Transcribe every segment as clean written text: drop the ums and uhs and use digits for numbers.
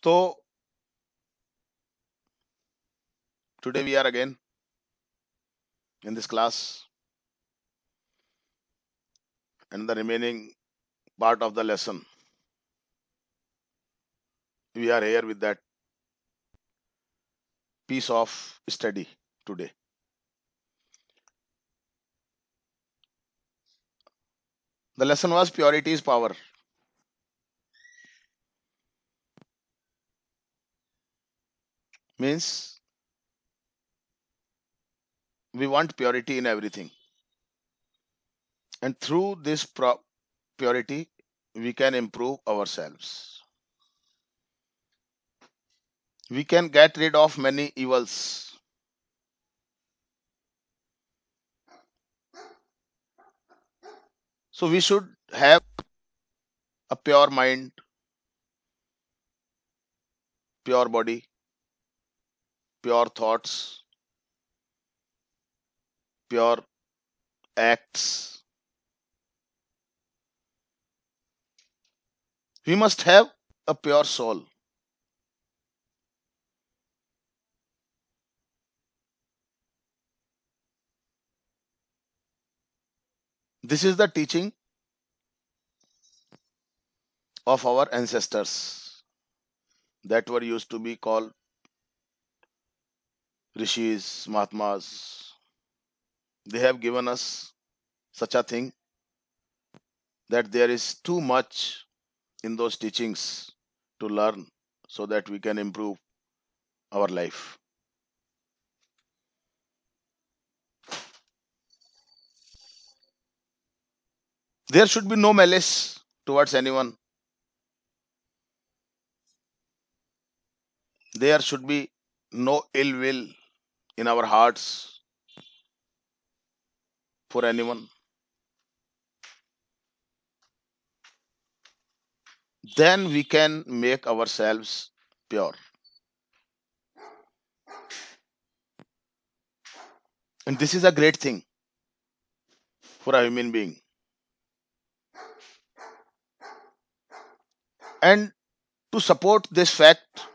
So today we are again in this class and the remaining part of the lesson. We are here with that piece of study today. The lesson was purity is power. Means we want purity in everything. And through this purity, we can improve ourselves. We can get rid of many evils. So we should have a pure mind, pure body, pure thoughts, pure acts. We must have a pure soul. This is the teaching of our ancestors that were used to be called rishis, mahatmas. They have given us such a thing that there is too much in those teachings to learn so that we can improve our life. There should be no malice towards anyone. There should be no ill will in our hearts for anyone. Then we can make ourselves pure. And this is a great thing for a human being. And to support this fact,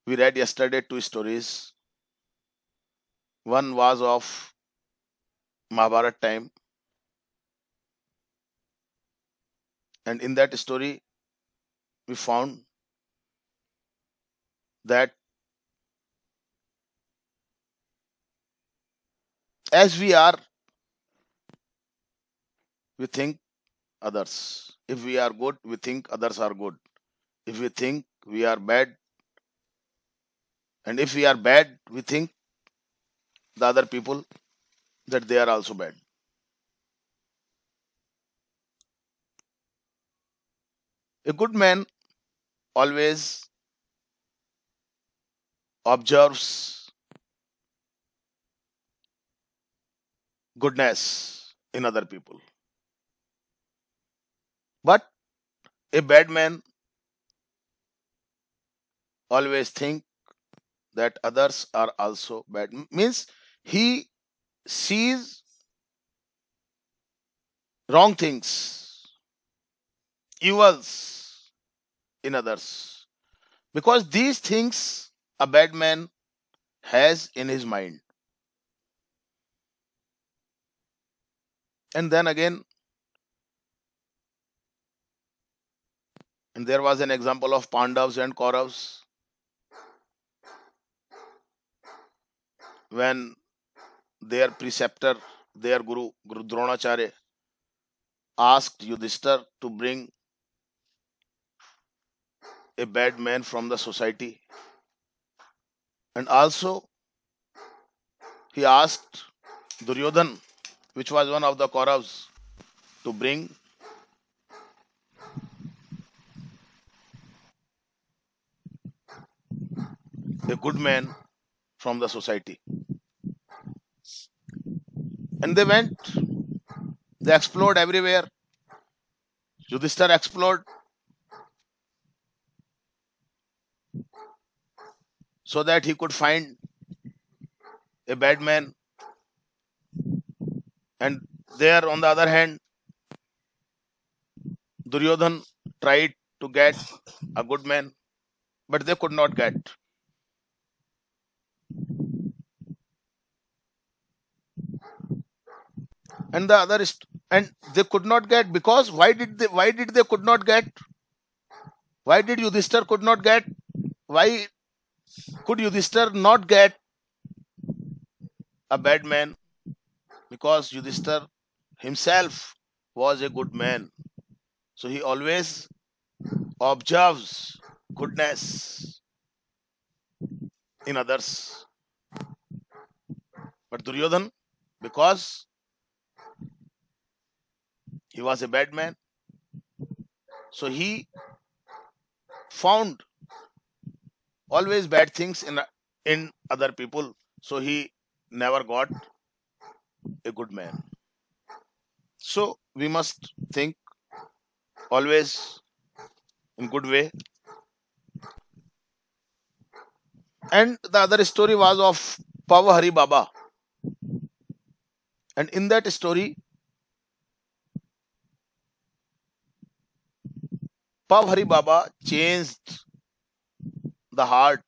we read yesterday two stories. One was of Mahabharat time, and in that story, we found that as we are, we think others. If we are good, we think others are good. If we think we are bad, and if we are bad, we think the other people that they are also bad. A good man always observes goodness in other people. But a bad man always think that others are also bad. Means he sees wrong things, evils in others. Because these things a bad man has in his mind. And then again, and there was an example of Pandavas and Kauravas when their preceptor, their Guru Dronacharya, asked Yudhishthir to bring a bad man from the society. And also, he asked Duryodhan, which was one of the Kauravas, to bring a good man from the society. And they went, they explored everywhere. Yudhishthir explored so that he could find a bad man. And there, on the other hand, Duryodhan tried to get a good man, but they could not get. And the other is, and they could not get because why did they could not get? Why did Yudhishthir could not get? Why could Yudhishthir not get a bad man? Because Yudhishthir himself was a good man. So he always observes goodness in others. But Duryodhan, because he was a bad man, so he found always bad things in other people. So he never got a good man. So we must think always in good way. And the other story was of Pavahari Baba. And in that story, Pavahari Baba changed the heart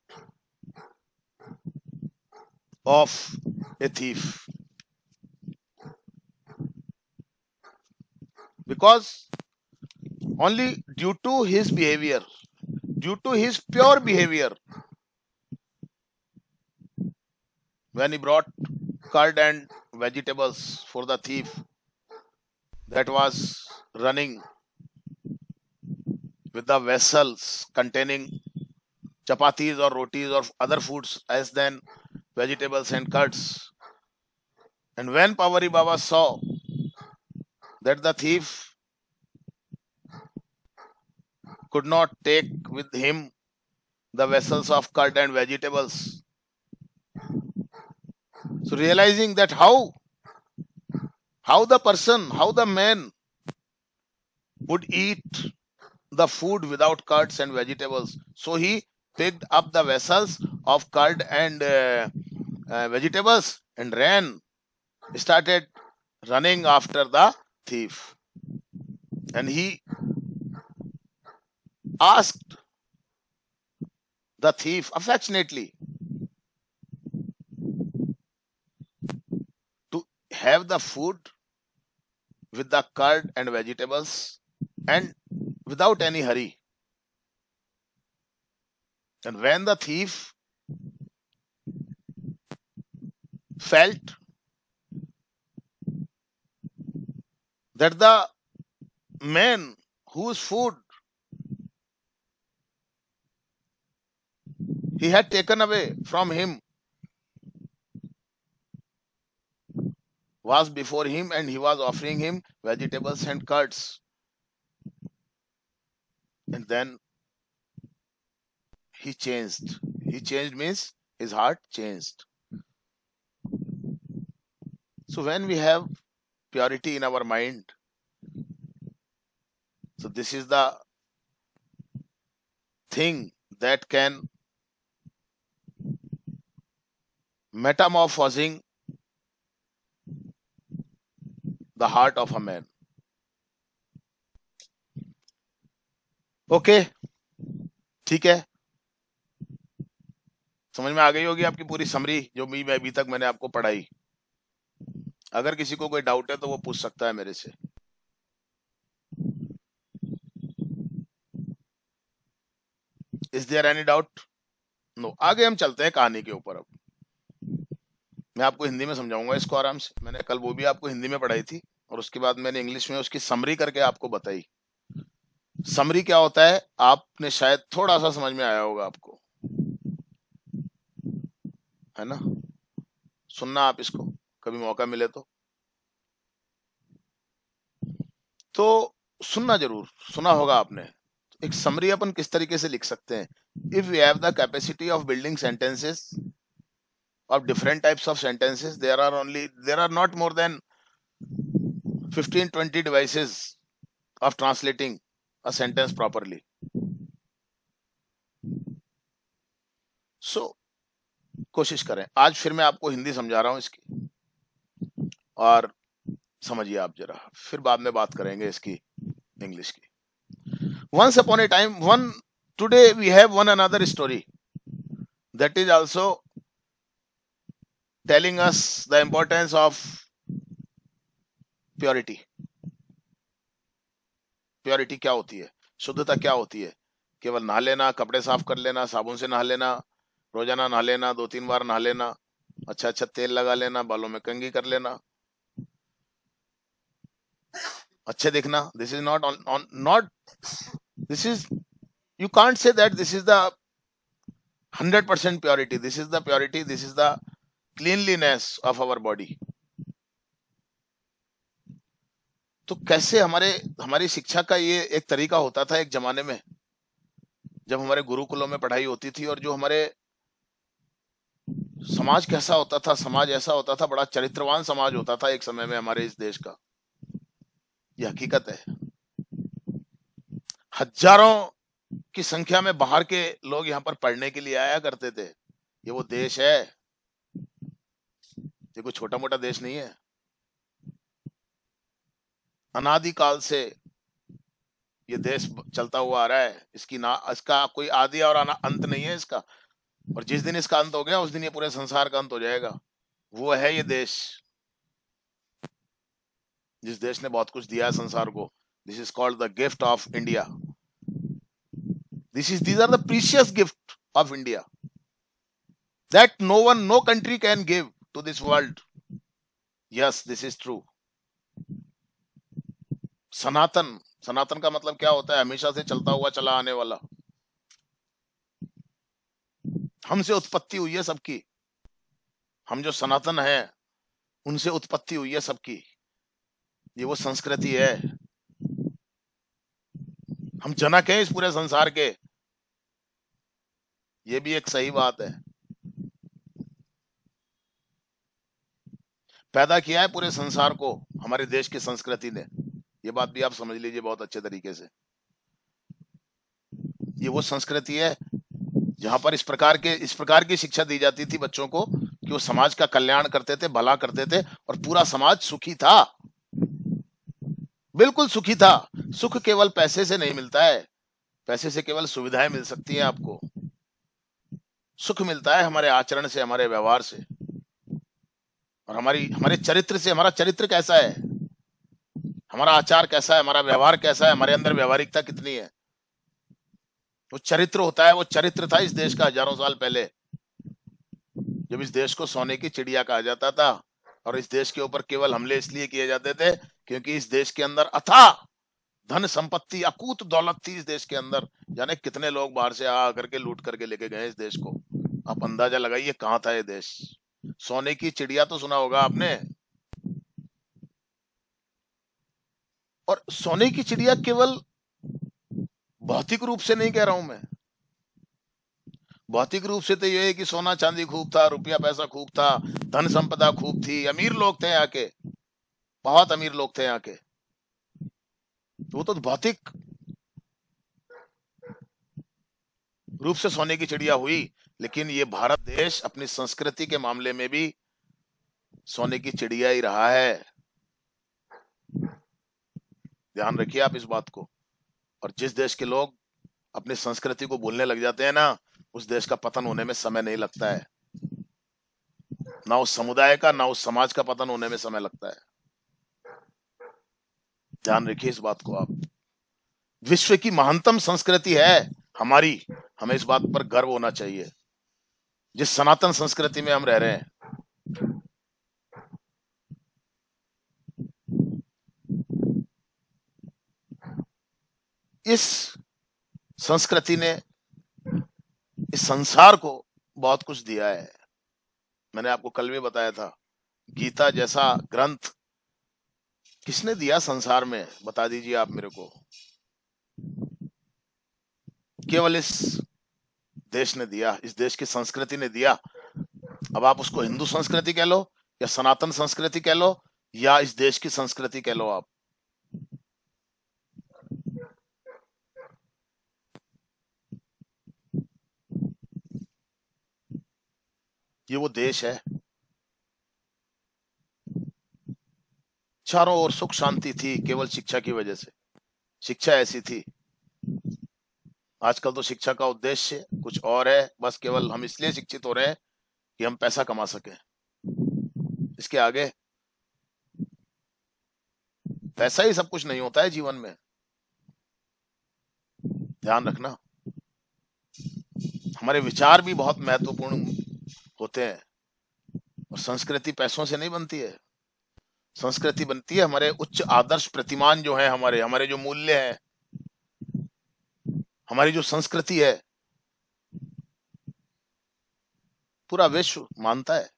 of a thief. Because only due to his behavior, due to his pure behavior, when he brought curd and vegetables for the thief that was running with the vessels containing chapatis or rotis or other foods as than vegetables and curds. And when Pavahari Baba saw that the thief could not take with him the vessels of curd and vegetables, so realizing that how the man would eat the food without curds and vegetables, so he picked up the vessels of curd and vegetables and started running after the thief. And he asked the thief affectionately to have the food with the curd and vegetables and without any hurry. And when the thief felt that the man whose food he had taken away from him was before him and he was offering him vegetables and curds, and then he changed. He changed means his heart changed. So when we have purity in our mind, so this is the thing that can metamorphosing the heart of a man. Okay, ठीक है, समझ में आ गई होगी आपकी पूरी summary जो भी मैं अभी तक मैंने आपको पढ़ाई. अगर किसी को कोई डाउट है तो वो पूछ सकता है मेरे से. Is there any doubt? No. आगे हम चलते हैं कहानी के ऊपर. अब मैं आपको हिंदी में समझाऊंगा इसको आराम से. मैंने कल वो भी आपको हिंदी में पढ़ाई थी और उसके बाद मैंने इंग्लिश में उसकी समरी करके आपको बताई. समरी क्या होता है आपने शायद थोड़ा सा समझ में आया होगा आपको, है ना. सुनना आप इसको कभी मौका मिले तो सुनना जरूर. सुना होगा आपने. एक समरी अपन किस तरीके से लिख सकते हैं. If we have the capacity of building sentences of different types of sentences, there are not more than 15-20 devices of translating a sentence properly. So कोशिश करें. आज फिर मैं आपको हिंदी समझा रहा हूं इसकी, और समझिए आप जरा, फिर बाद में बात करेंगे इसकी इंग्लिश की. Once upon a time, today we have one another story that is also telling us the importance of purity. Purity क्या होती है, शुद्धता क्या होती है? केवल नहा लेना, कपड़े साफ कर लेना, साबुन से नहा लेना, रोजाना नहा लेना, 2-3 बार नहा लेना, अच्छा अच्छा तेल लगा लेना, बालों में कंघी कर लेना, अच्छे दिखना। This is not this is, you can't say that this is the 100% purity. This is the purity, this is the cleanliness of our body. तो कैसे हमारी शिक्षा का ये एक तरीका होता था एक जमाने में, जब हमारे गुरुकुलों में पढ़ाई होती थी, और जो हमारे समाज कैसा होता था, समाज ऐसा होता था, बड़ा चरित्रवान समाज होता था एक समय में हमारे इस देश का। ये हकीकत है। हजारों की संख्या में बाहर के लोग यहाँ पर पढ़ने के लिए आया करते थे। ये वो देश है, ये कोई छोटा मोटा देश नहीं है। अनादिकाल से ये देश चलता हुआ आ रहा है। इसका कोई आदि और अंत नहीं है इसका। और जिस दिन इसका अंत हो गया, उस दिन ये पूरे संसार का अंत हो जाएगा। वो है ये देश, जिस देश ने बहुत कुछ दिया है संसार को। This is called the gift of India. These are the precious gift of India that no country can give to this world. Yes, this is true. सनातन का मतलब क्या होता है? हमेशा से चलता हुआ चला आने वाला। हमसे उत्पत्ति हुई है सबकी। हम जो सनातन है, उनसे उत्पत्ति हुई है सबकी। ये वो संस्कृति है। हम जनक हैं इस पूरे संसार के। ये भी एक सही बात है। पैदा किया है पूरे संसार को हमारे देश की संस्कृति ने। ये बात भी आप समझ लीजिए बहुत अच्छे तरीके से। ये वो संस्कृति है जहां पर इस प्रकार की शिक्षा दी जाती थी बच्चों को कि वो समाज का कल्याण करते थे, भला करते थे, और पूरा समाज सुखी था, बिल्कुल सुखी था। सुख केवल पैसे से नहीं मिलता है। पैसे से केवल सुविधाएं मिल सकती हैं आपको। सुख मिलता है हमारे आचरण से, हमारे व्यवहार से, और हमारे चरित्र से। हमारा चरित्र कैसा है, हमारा आचार कैसा है, हमारा व्यवहार कैसा है, हमारे अंदर व्यवहारिकता कितनी है, वो चरित्र होता है। वो चरित्र था इस देश का हजारों साल पहले, जब इस देश को सोने की चिड़िया कहा जाता था। और इस देश के ऊपर केवल हमले इसलिए किए जाते थे क्योंकि इस देश के अंदर अथाह धन संपत्ति, अकूत दौलत थी इस देश के अंदर। जाने कितने लोग बाहर से आ करके लूट करके लेके गए इस देश को। आप अंदाजा लगाइए कहां था ये देश। सोने की चिड़िया तो सुना होगा आपने। और सोने की चिड़िया केवल भौतिक रूप से नहीं कह रहा हूं मैं। भौतिक रूप से तो ये है कि सोना चांदी खूब था, रुपया पैसा खूब था, धन संपदा खूब थी, अमीर लोग थे यहाँ के, बहुत अमीर लोग थे यहाँ के। वो तो भौतिक रूप से सोने की चिड़िया हुई। लेकिन ये भारत देश अपनी संस्कृति के मामले में भी सोने की चिड़िया ही रहा है। ध्यान रखिए आप इस बात को। और जिस देश के लोग अपनी संस्कृति को भूलने लग जाते हैं ना, उस देश का पतन होने में समय नहीं लगता है। ना उस समुदाय का, ना उस समाज का पतन होने में समय लगता है। ध्यान रखिए इस बात को आप। विश्व की महानतम संस्कृति है हमारी। हमें इस बात पर गर्व होना चाहिए, जिस सनातन संस्कृति में हम रह रहे हैं। इस संस्कृति ने इस संसार को बहुत कुछ दिया है। मैंने आपको कल भी बताया था, गीता जैसा ग्रंथ किसने दिया संसार में? बता दीजिए आप मेरे को। केवल इस देश ने दिया, इस देश की संस्कृति ने दिया। अब आप उसको हिंदू संस्कृति कह लो, या सनातन संस्कृति कह लो, या इस देश की संस्कृति कह लो आप। ये वो देश है। चारों ओर सुख शांति थी केवल शिक्षा की वजह से। शिक्षा ऐसी थी आजकल तो शिक्षा का उद्देश्य कुछ और है, बस केवल हम इसलिए शिक्षित हो रहे हैं कि हम पैसा कमा सकें। इसके आगे पैसा ही सब कुछ नहीं होता है जीवन में, ध्यान रखना। हमारे विचार भी बहुत महत्वपूर्ण होते हैं, और संस्कृति पैसों से नहीं बनती है। संस्कृति बनती है हमारे उच्च आदर्श प्रतिमान जो है, हमारे हमारे जो मूल्य है, हमारी जो संस्कृति है, पूरा विश्व मानता है।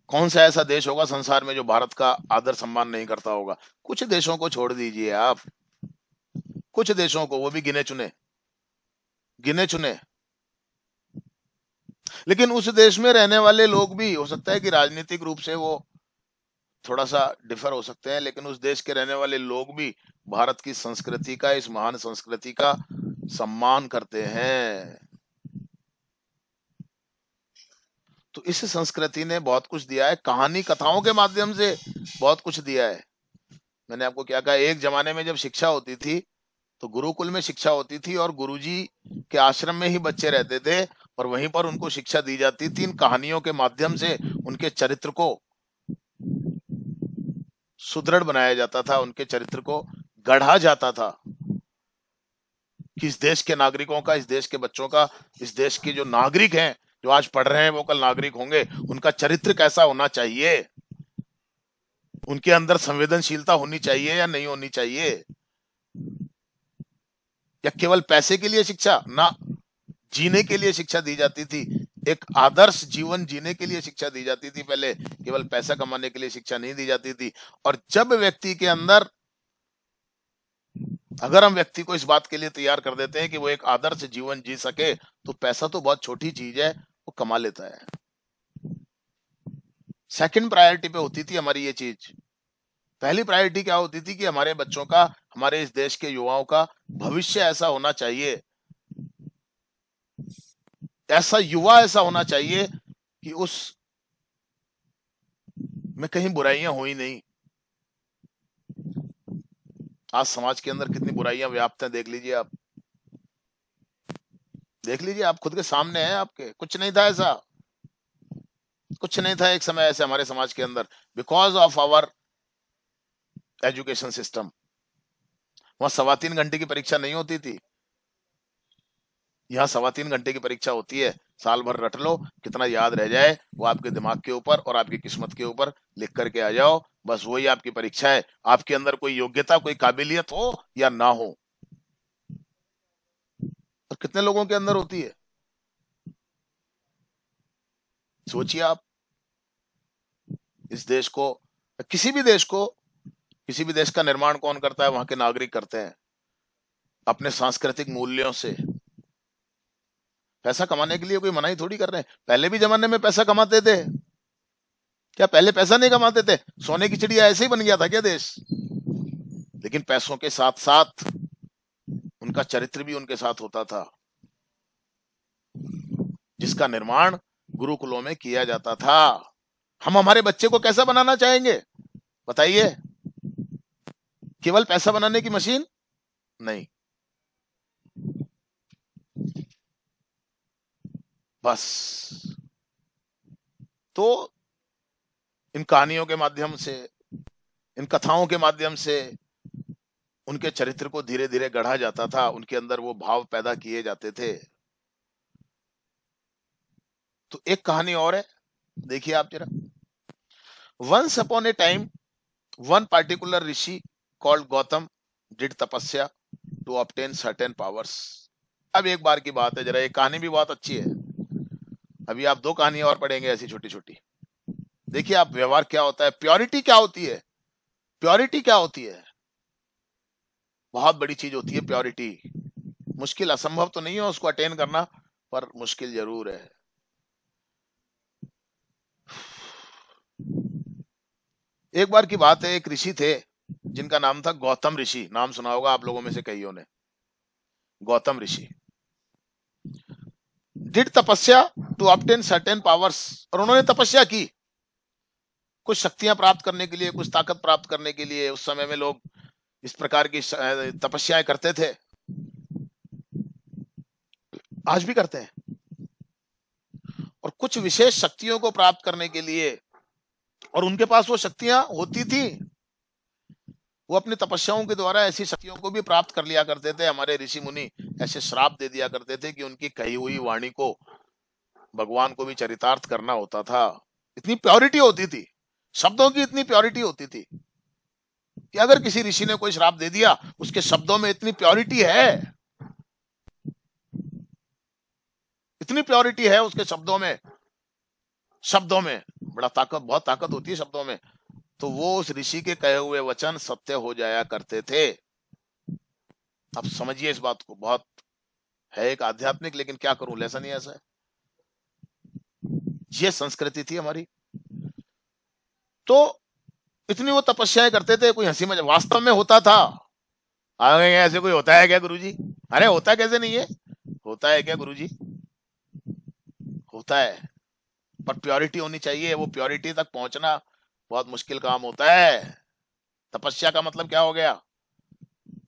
कौन सा ऐसा देश होगा संसार में जो भारत का आदर सम्मान नहीं करता होगा? कुछ देशों को छोड़ दीजिए आप, कुछ देशों को, वो भी गिने चुने, गिने चुने। लेकिन उस देश में रहने वाले लोग भी, हो सकता है कि राजनीतिक रूप से वो थोड़ा सा डिफर हो सकते हैं, लेकिन उस देश के रहने वाले लोग भी भारत की संस्कृति का, इस महान संस्कृति का सम्मान करते हैं। तो इस संस्कृति ने बहुत कुछ दिया है, कहानी कथाओं के माध्यम से बहुत कुछ दिया है। मैंने आपको क्या कहा, एक जमाने में जब शिक्षा होती थी तो गुरुकुल में शिक्षा होती थी, और गुरुजी के आश्रम में ही बच्चे रहते थे, और वहीं पर उनको शिक्षा दी जाती थी। इन कहानियों के माध्यम से उनके चरित्र को सुदृढ़ बनाया जाता था, उनके चरित्र को गढ़ा जाता था कि इस देश के नागरिकों का, इस देश के बच्चों का, इस देश के जो नागरिक हैं, जो आज पढ़ रहे हैं वो कल नागरिक होंगे, उनका चरित्र कैसा होना चाहिए, उनके अंदर संवेदनशीलता होनी चाहिए या नहीं होनी चाहिए। या केवल पैसे के लिए शिक्षा ना, जीने के लिए शिक्षा दी जाती थी, एक आदर्श जीवन जीने के लिए शिक्षा दी जाती थी पहले, केवल पैसा कमाने के लिए शिक्षा नहीं दी जाती थी। और जब व्यक्ति के अंदर, अगर हम व्यक्ति को इस बात के लिए तैयार कर देते हैं कि वो एक आदर्श जीवन जी सके, तो पैसा तो बहुत छोटी चीज है, वो कमा लेता है। सेकंड प्रायोरिटी पे होती थी हमारी ये चीज। पहली प्रायोरिटी क्या होती थी कि हमारे बच्चों का, हमारे इस देश के युवाओं का भविष्य ऐसा होना चाहिए, ऐसा युवा ऐसा होना चाहिए कि उस में कहीं बुराइयां हो ही नहीं। आज समाज के अंदर कितनी बुराइयां व्याप्त हैं, देख लीजिए आप, देख लीजिए आप, खुद के सामने है आपके। कुछ नहीं था ऐसा, कुछ नहीं था एक समय ऐसे हमारे समाज के अंदर, because of our education system. वहां 3.25 घंटे की परीक्षा नहीं होती थी, यहाँ 3.25 घंटे की परीक्षा होती है। साल भर रट लो, कितना याद रह जाए वो आपके दिमाग के ऊपर और आपकी किस्मत के ऊपर लिख करके आ जाओ, बस वही आपकी परीक्षा है। आपके अंदर कोई योग्यता, कोई काबिलियत हो या ना हो, और कितने लोगों के अंदर होती है, सोचिए आप। इस देश को, किसी भी देश को, किसी भी देश का निर्माण कौन करता है? वहां के नागरिक करते हैं, अपने सांस्कृतिक मूल्यों से। पैसा कमाने के लिए कोई मनाही थोड़ी कर रहे हैं। पहले भी जमाने में पैसा कमाते थे, क्या पहले पैसा नहीं कमाते थे? सोने की चिड़िया ऐसे ही बन गया था क्या देश? लेकिन पैसों के साथ साथ उनका चरित्र भी उनके साथ होता था, जिसका निर्माण गुरुकुलों में किया जाता था। हम हमारे बच्चे को कैसा बनाना चाहेंगे बताइए? केवल पैसा बनाने की मशीन नहीं, बस। तो इन कहानियों के माध्यम से, इन कथाओं के माध्यम से उनके चरित्र को धीरे धीरे गढ़ा जाता था, उनके अंदर वो भाव पैदा किए जाते थे। तो एक कहानी और है, देखिए आप जरा। Once upon a time one particular rishi called Gautam did tapasya to obtain certain powers. अब एक बार की बात है, जरा, ये कहानी भी बहुत अच्छी है। अभी आप 2 कहानियां और पढ़ेंगे ऐसी छोटी छोटी। देखिए आप, व्यवहार क्या होता है, प्योरिटी क्या होती है, प्योरिटी क्या होती है। बहुत बड़ी चीज होती है प्योरिटी। मुश्किल, असंभव तो नहीं है उसको अटेन करना, पर मुश्किल जरूर है। एक बार की बात है, एक ऋषि थे जिनका नाम था गौतम ऋषि। नाम सुना होगा आप लोगों में से कईयों ने, गौतम ऋषि। Did tapasya to obtain certain powers, और उन्होंने तपस्या की कुछ शक्तियां प्राप्त करने के लिए, कुछ ताकत प्राप्त करने के लिए। उस समय में लोग इस प्रकार की तपस्याएं करते थे, आज भी करते हैं। और कुछ विशेष शक्तियों को प्राप्त करने के लिए, और उनके पास वो शक्तियां होती थी, वो अपनी तपस्याओं के द्वारा ऐसी शक्तियों को भी प्राप्त कर लिया करते थे। हमारे ऋषि मुनि ऐसे श्राप दे दिया करते थे कि उनकी कही हुई वाणी को भगवान को भी चरितार्थ करना होता था। इतनी प्योरिटी होती थी, शब्दों की इतनी प्योरिटी होती थी कि अगर किसी ऋषि ने कोई श्राप दे दिया, उसके शब्दों में इतनी प्योरिटी है, इतनी प्योरिटी है उसके शब्दों में, शब्दों में बड़ा ताकत, बहुत ताकत होती है शब्दों में, तो वो उस ऋषि के कहे हुए वचन सत्य हो जाया करते थे। अब समझिए इस बात को, बहुत है एक आध्यात्मिक, लेकिन क्या करूं, लेसन ही ऐसा है। ये संस्कृति थी हमारी। तो इतनी वो तपस्याएं करते थे, कोई हंसी मजाक वास्तव में होता था। आगे ऐसे कोई होता है क्या गुरुजी? अरे होता कैसे नहीं है, होता है क्या गुरुजी? होता है, पर प्योरिटी होनी चाहिए। वो प्योरिटी तक पहुंचना बहुत मुश्किल काम होता है। तपस्या का मतलब क्या हो गया?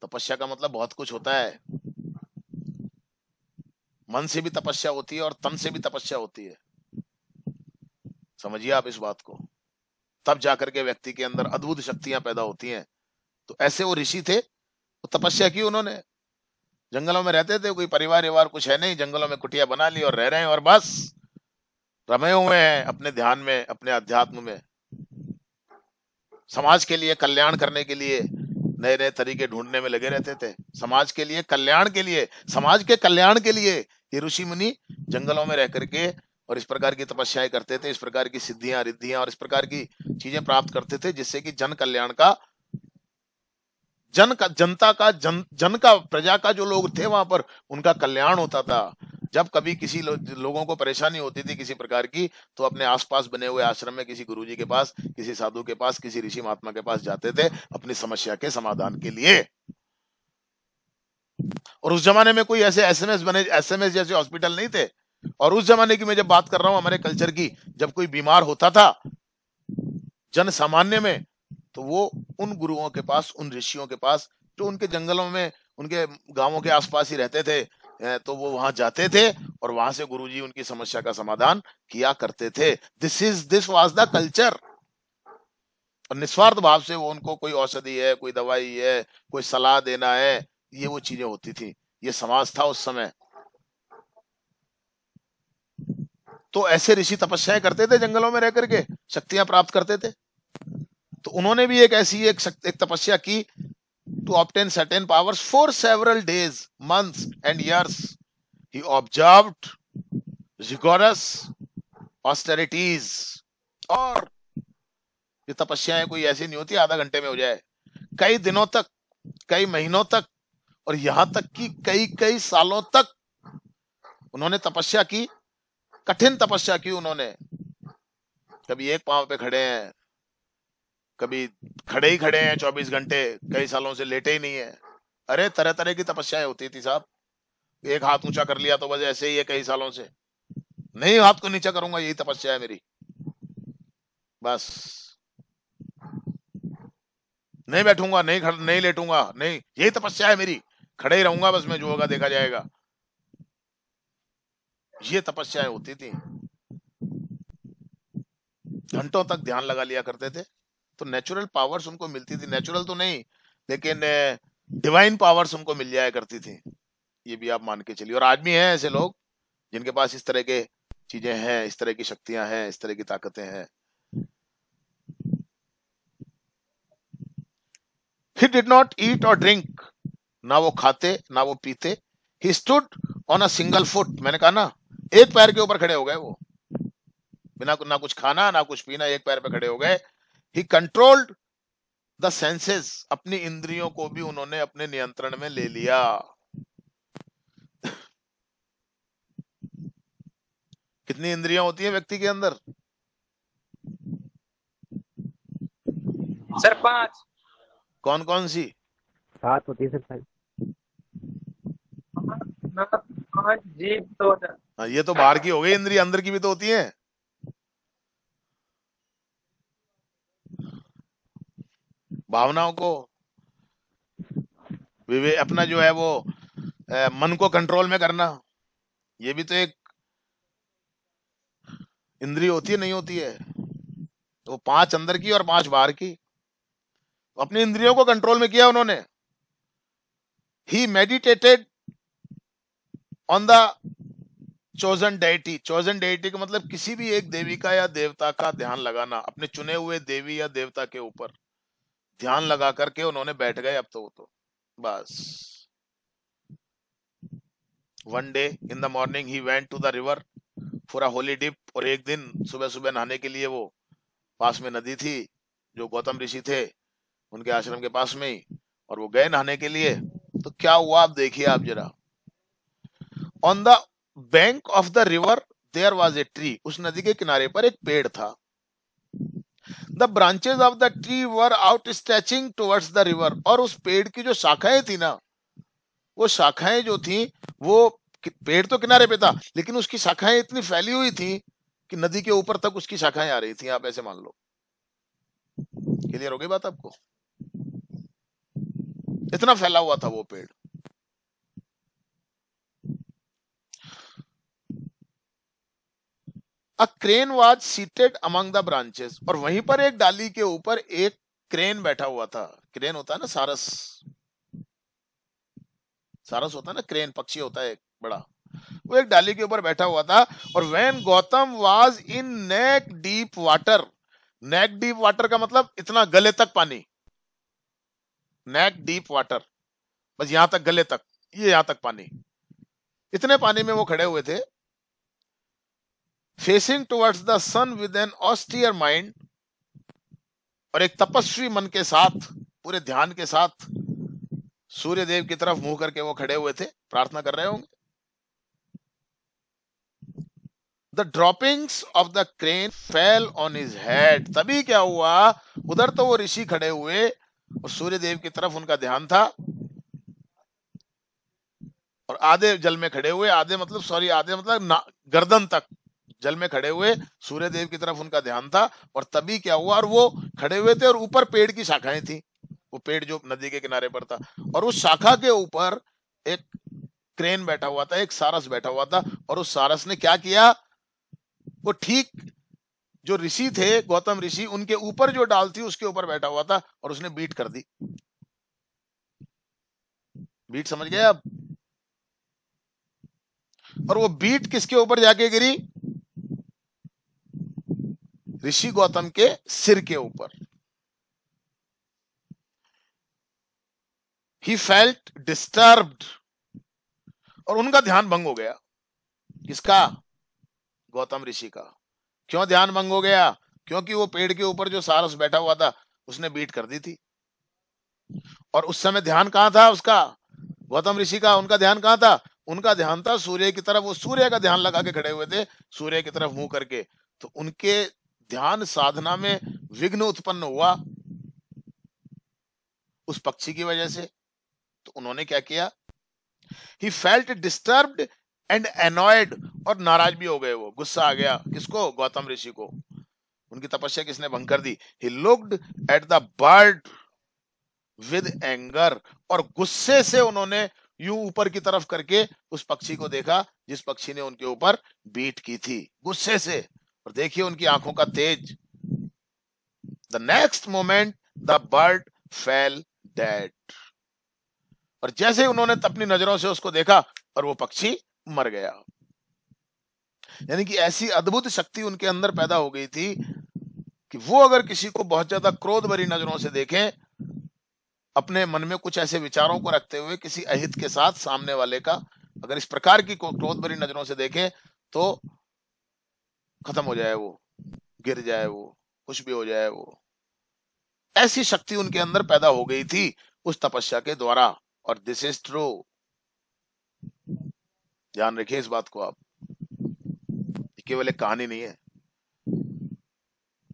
तपस्या का मतलब बहुत कुछ होता है। मन से भी तपस्या होती है और तन से भी तपस्या होती है। समझिए आप इस बात को, तब जाकर के व्यक्ति के अंदर अद्भुत शक्तियां पैदा होती हैं। तो ऐसे वो ऋषि थे, तो तपस्या की उन्होंने। जंगलों में रहते थे, कोई परिवार व्यवहार कुछ है नहीं, जंगलों में कुटिया बना ली और रह रहे हैं, और बस रमे हुए हैं अपने ध्यान में, अपने अध्यात्म में। समाज के लिए कल्याण करने के लिए नए नए तरीके ढूंढने में लगे रहते थे। समाज के लिए कल्याण के लिए, समाज के कल्याण के लिए ये ऋषि मुनि जंगलों में रह करके और इस प्रकार की तपस्याएं करते थे, इस प्रकार की सिद्धियां रिद्धियां और इस प्रकार की चीजें प्राप्त करते थे, जिससे कि जन कल्याण का, जनता का, जन का, प्रजा का जो लोग थे वहां पर, उनका कल्याण होता था। जब कभी किसी लोगों को परेशानी होती थी किसी प्रकार की, तो अपने आसपास बने हुए आश्रम में किसी गुरुजी के पास, किसी साधु के पास, किसी ऋषि महात्मा के पास जाते थे अपनी समस्या के समाधान के लिए। और उस जमाने में कोई ऐसे एसएमएस जैसे हॉस्पिटल नहीं थे। और उस जमाने की मैं जब बात कर रहा हूं, हमारे कल्चर की, जब कोई बीमार होता था जन सामान्य में, तो वो उन गुरुओं के पास, उन ऋषियों के पास, जो उनके जंगलों में, उनके गांवों के आसपास ही रहते थे, तो वो वहां जाते थे और वहां से गुरुजी उनकी समस्या का समाधान किया करते थे। This was the culture. और निस्वार्थ भाव से वो, उनको कोई औषधि है, कोई दवाई है, कोई सलाह देना है, ये वो चीजें होती थी। ये समाज था उस समय। तो ऐसे ऋषि तपस्याएं करते थे जंगलों में रह करके, शक्तियां प्राप्त करते थे। तो उन्होंने भी एक ऐसी एक तपस्या की, to obtain certain powers for several days, months and years he observed rigorous austerities. और ये तपस्याएं कोई ऐसी नहीं होती आधा घंटे में हो जाए, कई दिनों तक, कई महीनों तक, और यहां तक कि कई कई सालों तक उन्होंने तपस्या की, कठिन तपस्या की उन्होंने। कभी एक पांव पे खड़े हैं, कभी खड़े ही खड़े हैं 24 घंटे, कई सालों से लेटे ही नहीं है। अरे तरह तरह की तपस्याएं होती थी साहब। एक हाथ ऊंचा कर लिया तो बस ऐसे ही है, कई सालों से नहीं हाथ को नीचा करूंगा, यही तपस्या है मेरी। बस नहीं बैठूंगा, नहीं लेटूंगा, नहीं, यही तपस्या है मेरी, खड़े ही रहूंगा बस मैं, जो होगा देखा जाएगा। ये तपस्याएं होती थी। घंटों तक ध्यान लगा लिया करते थे। तो नेचुरल पावर्स उनको मिलती थी, नेचुरल तो नहीं लेकिन डिवाइन पावर्स उनको मिल जाया करती थी। ये भी आप मान के चलिए। और आज भी हैं ऐसे लोग जिनके पास इस तरह के चीजें हैं, इस तरह की शक्तियां हैं, इस तरह की ताकतें हैं। He did not eat or drink, ना वो खाते ना वो पीते। He stood on a single foot, मैंने कहा ना, एक पैर के ऊपर खड़े हो गए वो, बिना ना कुछ खाना ना कुछ पीना, एक पैर पे खड़े हो गए। He controlled द सेंसेस, अपनी इंद्रियों को भी उन्होंने अपने नियंत्रण में ले लिया। कितनी इंद्रियां होती हैं व्यक्ति के अंदर? सर 5। कौन कौन सी? 7 होती है सर भाई। ना 5 जीभ तो हाँ, ये तो बाहर की हो गई इंद्रिय, अंदर की भी तो होती है। भावनाओं को अपना जो है वो मन को कंट्रोल में करना, ये भी तो एक इंद्रिय होती है, नहीं होती है? वो 5 अंदर की और 5 बाहर की, अपनी इंद्रियों को कंट्रोल में किया उन्होंने। He meditated on the chosen deity. Chosen deity का मतलब किसी भी एक देवी का या देवता का ध्यान लगाना, अपने चुने हुए देवी या देवता के ऊपर ध्यान लगा करके उन्होंने बैठ गए। अब तो वो तो बस। One day in the morning he went to the river for a holy dip. और एक दिन सुबह सुबह नहाने के लिए, वो पास में नदी थी जो गौतम ऋषि थे उनके आश्रम के पास में ही, और वो गए नहाने के लिए। तो क्या हुआ आप देखिए आप जरा। On the bank of the river there was a tree. उस नदी के किनारे पर एक पेड़ था। The branches of the tree were out stretching towards the river. और उस पेड़ की जो शाखाएं थी ना, वो शाखाएं जो थी, वो पेड़ तो किनारे पे था लेकिन उसकी शाखाएं इतनी फैली हुई थी कि नदी के ऊपर तक उसकी शाखाएं आ रही थी। आप ऐसे मान लो। क्लियर हो गई बात आपको? इतना फैला हुआ था वो पेड़। A crane was seated among the branches. और वहीं पर एक डाली के ऊपर एक क्रेन बैठा हुआ था। क्रेन होता है ना सारस, सारस होता है ना, क्रेन पक्षी होता है एक बड़ा, वो एक डाली के ऊपर बैठा हुआ था। और when Gautam was in neck deep water. Neck deep water का मतलब इतना गले तक पानी। नेक डीप वाटर बस यहां तक, गले तक, ये यहां तक पानी। इतने पानी में वो खड़े हुए थे। Facing towards the sun with an austere mind. और एक तपस्वी मन के साथ, पूरे ध्यान के साथ सूर्य देव की तरफ मुंह करके वो खड़े हुए थे, प्रार्थना कर रहे होंगे। The droppings of the crane fell on his head. तभी क्या हुआ, उधर तो वो ऋषि खड़े हुए और सूर्य देव की तरफ उनका ध्यान था, और आधे जल में खड़े हुए, आधे मतलब गर्दन तक जल में खड़े हुए सूर्य देव की तरफ उनका ध्यान था। और तभी क्या हुआ, और वो खड़े हुए थे और ऊपर पेड़ की शाखाएं थी, वो पेड़ जो नदी के किनारे पर था, और उस शाखा के ऊपर एक क्रेन बैठा हुआ था, एक सारस बैठा हुआ था। और उस सारस ने क्या किया, वो ठीक जो ऋषि थे, गौतम ऋषि, उनके ऊपर जो डाल थी उसके ऊपर बैठा हुआ था, और उसने बीट कर दी। बीट समझ गए आप? और वो बीट किसके ऊपर जाके गिरी, ऋषि गौतम के सिर के ऊपर। He felt disturbed. और उनका ध्यान भंग हो गया। किसका? गौतम ऋषि का। क्यों ध्यान भंग हो गया? क्योंकि वो पेड़ के ऊपर जो सारस बैठा हुआ था उसने बीट कर दी थी। और उस समय ध्यान कहां था उसका, गौतम ऋषि का? उनका ध्यान कहां था? उनका ध्यान था सूर्य की तरफ। वो सूर्य का ध्यान लगा के खड़े हुए थे, सूर्य की तरफ मुंह करके। तो उनके ध्यान साधना में विघ्न उत्पन्न हुआ उस पक्षी की वजह से। तो उन्होंने क्या किया, he felt disturbed and annoyed. और नाराज भी हो गए, वो गुस्सा आ गया। किसको? गौतम ऋषि को। उनकी तपस्या किसने भंग कर दी? He looked at the bird with anger. और गुस्से से उन्होंने यूं ऊपर की तरफ करके उस पक्षी को देखा जिस पक्षी ने उनके ऊपर बीट की थी, गुस्से से। और देखिए उनकी आंखों का तेज। The next moment the bird fell dead. और जैसे उन्होंने अपनी नजरों से उसको देखा और वो पक्षी मर गया। यानी कि ऐसी अद्भुत शक्ति उनके अंदर पैदा हो गई थी कि वो अगर किसी को बहुत ज्यादा क्रोध भरी नजरों से देखें, अपने मन में कुछ ऐसे विचारों को रखते हुए किसी अहित के साथ सामने वाले का अगर इस प्रकार की क्रोध भरी नजरों से देखें, तो खत्म हो जाए, वो गिर जाए, वो कुछ भी हो जाए। वो ऐसी शक्ति उनके अंदर पैदा हो गई थी उस तपस्या के द्वारा। और दिस इज ट्रू। ध्यान रखिए इस बात को आप, केवल एक कहानी नहीं है।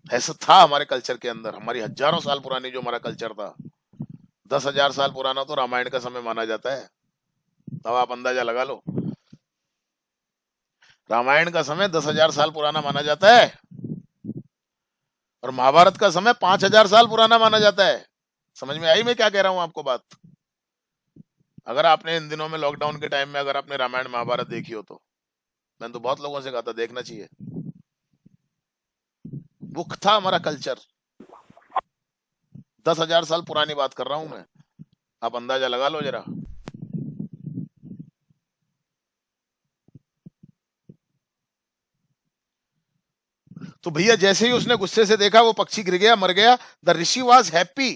ऐसा था हमारे कल्चर के अंदर। हमारी हजारों साल पुरानी जो हमारा कल्चर था, 10,000 साल पुराना तो रामायण का समय माना जाता है। तब आप अंदाजा लगा लो, रामायण का समय 10,000 साल पुराना माना जाता है, और महाभारत का समय 5,000 साल पुराना माना जाता है। समझ में आई मैं क्या कह रहा हूं आपको बात? अगर आपने इन दिनों में लॉकडाउन के टाइम में अगर आपने रामायण महाभारत देखी हो तो मैंने तो बहुत लोगों से कहा था देखना चाहिए। वो था हमारा कल्चर। 10,000 साल पुरानी बात कर रहा हूं मैं, आप अंदाजा लगा लो जरा। तो भैया जैसे ही उसने गुस्से से देखा वो पक्षी गिर गया, मर गया। The rishi was happy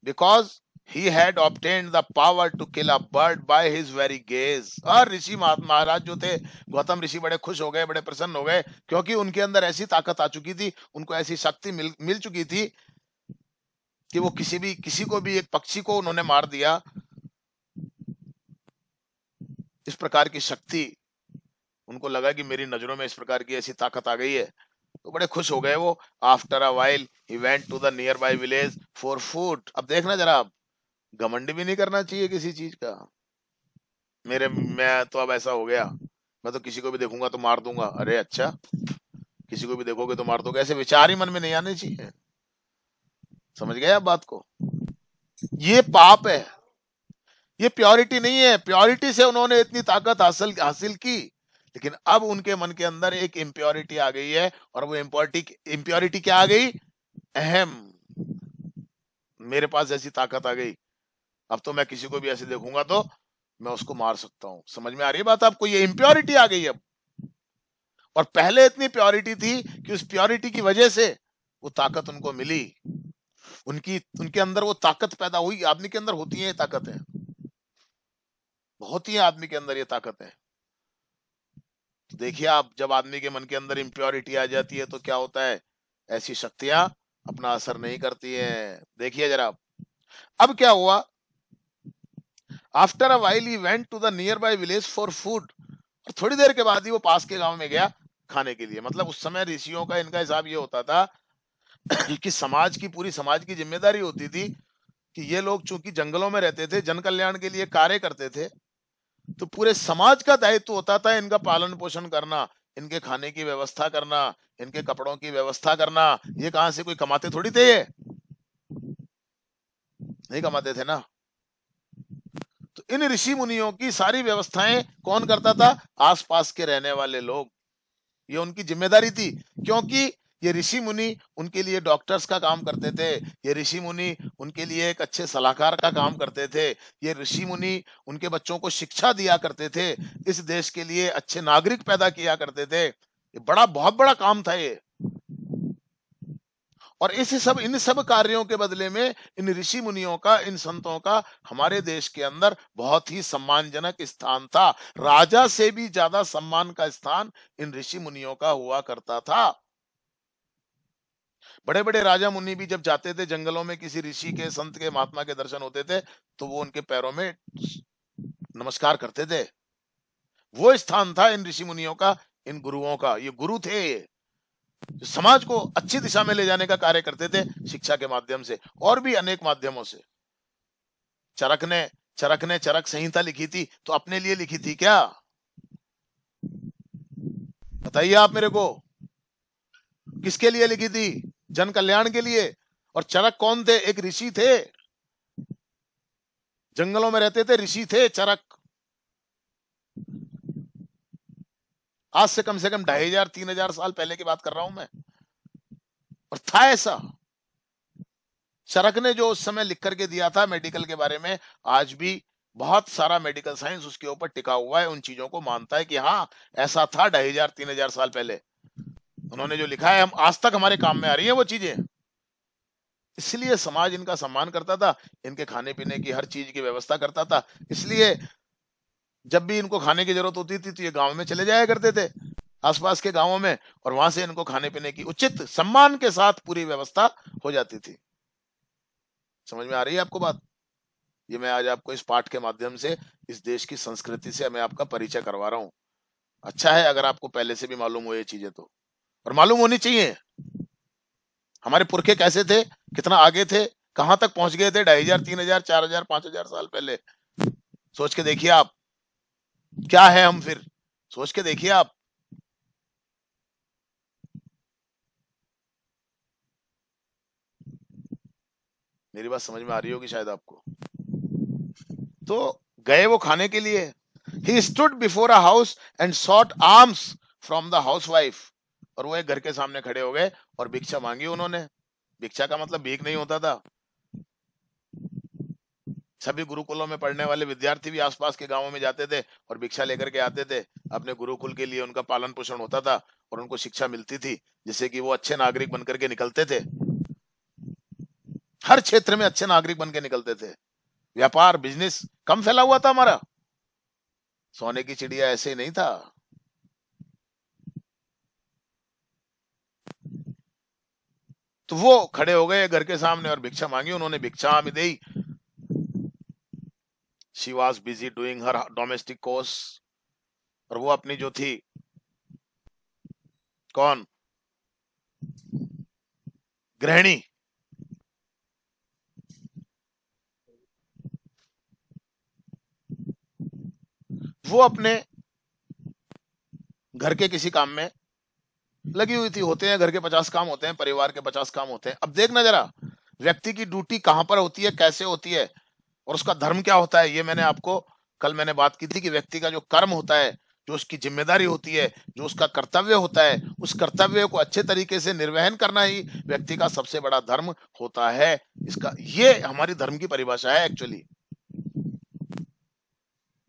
because he had obtained the power to kill a bird by his very gaze। और ऋषि महाराज जो थे, गौतम ऋषि, बड़े खुश हो गए, बड़े प्रसन्न हो गए, क्योंकि उनके अंदर ऐसी ताकत आ चुकी थी, उनको ऐसी शक्ति मिल चुकी थी कि वो किसी को भी, एक पक्षी को उन्होंने मार दिया। इस प्रकार की शक्ति उनको लगा कि मेरी नजरों में इस प्रकार की ऐसी ताकत आ गई है, तो बड़े खुश हो गए वो। After a while he went to the nearby village for food. अब देखना जरा, आप घमंड भी नहीं करना चाहिए किसी चीज का। मैं तो अब ऐसा हो गया, मैं तो किसी को भी देखूंगा तो मार दूंगा। अरे अच्छा, किसी को भी देखोगे तो मार दोगे, ऐसे विचार ही मन में नहीं आने चाहिए। समझ गए आप बात को? ये पाप है, ये प्योरिटी नहीं है। प्योरिटी से उन्होंने इतनी ताकत हासिल की, लेकिन अब उनके मन के अंदर एक इम्प्योरिटी आ गई है। और वो इम्प्योरिटी क्या आ गई? अहम। मेरे पास ऐसी ताकत आ गई, अब तो मैं किसी को भी ऐसे देखूंगा तो मैं उसको मार सकता हूं। समझ में आ रही है बात आपको? ये इम्प्योरिटी आ गई अब। और पहले इतनी प्योरिटी थी कि उस प्योरिटी की वजह से वो ताकत उनको मिली। उनके अंदर वो ताकत पैदा हुई। आदमी के अंदर होती है ये ताकत है, बहुत ही आदमी के अंदर ये ताकत है। तो देखिए आप, जब आदमी के मन के अंदर इम्प्योरिटी आ जाती है तो क्या होता है? ऐसी शक्तियां अपना असर नहीं करती हैं। देखिए जरा, अब क्या हुआ? After a while he went to the nearby village for food. और थोड़ी देर के बाद ही वो पास के गांव में गया खाने के लिए। मतलब उस समय ऋषियों का, इनका हिसाब ये होता था कि पूरी समाज की जिम्मेदारी होती थी कि ये लोग चूंकि जंगलों में रहते थे, जन कल्याण के लिए कार्य करते थे, तो पूरे समाज का दायित्व होता था इनका पालन पोषण करना, इनके खाने की व्यवस्था करना, इनके कपड़ों की व्यवस्था करना। ये कहां से कोई कमाते थोड़ी थे, ये नहीं कमाते थे ना। तो इन ऋषि मुनियों की सारी व्यवस्थाएं कौन करता था? आसपास के रहने वाले लोग। ये उनकी जिम्मेदारी थी, क्योंकि ये ऋषि मुनि उनके लिए डॉक्टर्स का काम करते थे। ये ऋषि मुनि उनके लिए एक अच्छे सलाहकार का काम करते थे। ये ऋषि मुनि उनके बच्चों को शिक्षा दिया करते थे, इस देश के लिए अच्छे नागरिक पैदा किया करते थे। ये बहुत बड़ा काम था ये। और इन सब कार्यों के बदले में इन ऋषि मुनियों का, इन संतों का हमारे देश के अंदर बहुत ही सम्मानजनक स्थान था। राजा से भी ज्यादा सम्मान का स्थान इन ऋषि मुनियों का हुआ करता था। बड़े बड़े राजा मुनि भी जब जाते थे जंगलों में, किसी ऋषि के, संत के, महात्मा के दर्शन होते थे, तो वो उनके पैरों में नमस्कार करते थे। वो स्थान था इन ऋषि मुनियों का, इन गुरुओं का। ये गुरु थे, जो समाज को अच्छी दिशा में ले जाने का कार्य करते थे, शिक्षा के माध्यम से और भी अनेक माध्यमों से। चरक ने चरक संहिता लिखी थी, तो अपने लिए लिखी थी क्या? बताइए आप मेरे को, किसके लिए लिखी थी? जन कल्याण के लिए। और चरक कौन थे? एक ऋषि थे, जंगलों में रहते थे, ऋषि थे चरक। आज से कम 2500 3000 साल पहले की बात कर रहा हूं मैं। और था ऐसा। चरक ने जो उस समय लिख करके दिया था मेडिकल के बारे में, आज भी बहुत सारा मेडिकल साइंस उसके ऊपर टिका हुआ है, उन चीजों को मानता है कि हाँ ऐसा था 2500 3000 साल पहले। उन्होंने जो लिखा है, हम आज तक हमारे काम में आ रही है वो चीजें। इसलिए समाज इनका सम्मान करता था, इनके खाने पीने की हर चीज की व्यवस्था करता था। इसलिए जब भी इनको खाने की जरूरत होती थी तो ये गांव में चले जाया करते थे, आसपास के गांवों में, और वहां से इनको खाने पीने की उचित सम्मान के साथ पूरी व्यवस्था हो जाती थी। समझ में आ रही है आपको बात? ये मैं आज आपको इस पाठ के माध्यम से इस देश की संस्कृति से मैं आपका परिचय करवा रहा हूँ। अच्छा है अगर आपको पहले से भी मालूम हो ये चीजें तो, और मालूम होनी चाहिए हमारे पुरखे कैसे थे, कितना आगे थे, कहां तक पहुंच गए थे 2500 3000 4000 5000 साल पहले। सोच के देखिए आप, क्या है हम फिर, सोच के देखिए आप। मेरी बात समझ में आ रही होगी शायद आपको। तो गए वो खाने के लिए। He stood before a house and sought alms from the housewife, और वो एक घर के सामने खड़े हो गए और भिक्षा मांगी उन्होंने। भिक्षा का मतलब भीख नहीं होता था। सभी गुरुकुलों में पढ़ने वाले विद्यार्थी भी आसपास के गांवों में जाते थे और भिक्षा लेकर के आते थे। अपने गुरुकुल के लिए उनका पालन पोषण होता था और उनको शिक्षा मिलती थी, जिससे कि वो अच्छे नागरिक बनकर के निकलते थे। हर क्षेत्र में अच्छे नागरिक बन के निकलते थे। व्यापार बिजनेस कम फैला हुआ था हमारा, सोने की चिड़िया ऐसे ही नहीं था। तो वो खड़े हो गए घर के सामने और भिक्षा मांगी उन्होंने। भिक्षा में दी। She was busy doing her domestic chores, और वो अपनी जो थी, कौन, गृहिणी, वो अपने घर के किसी काम में लगी हुई थी। होते हैं घर के 50 काम होते हैं, परिवार के 50 काम होते हैं। अब देखना जरा, व्यक्ति की ड्यूटी कहां पर होती है, कैसे होती है, और उसका धर्म क्या होता है। ये मैंने आपको कल मैंने बात की थी कि व्यक्ति का जो कर्म होता है, जो उसकी जिम्मेदारी होती है, जो उसका कर्तव्य होता है, उस कर्तव्य को अच्छे तरीके से निर्वहन करना ही व्यक्ति का सबसे बड़ा धर्म होता है। इसका ये हमारी धर्म की परिभाषा है। एक्चुअली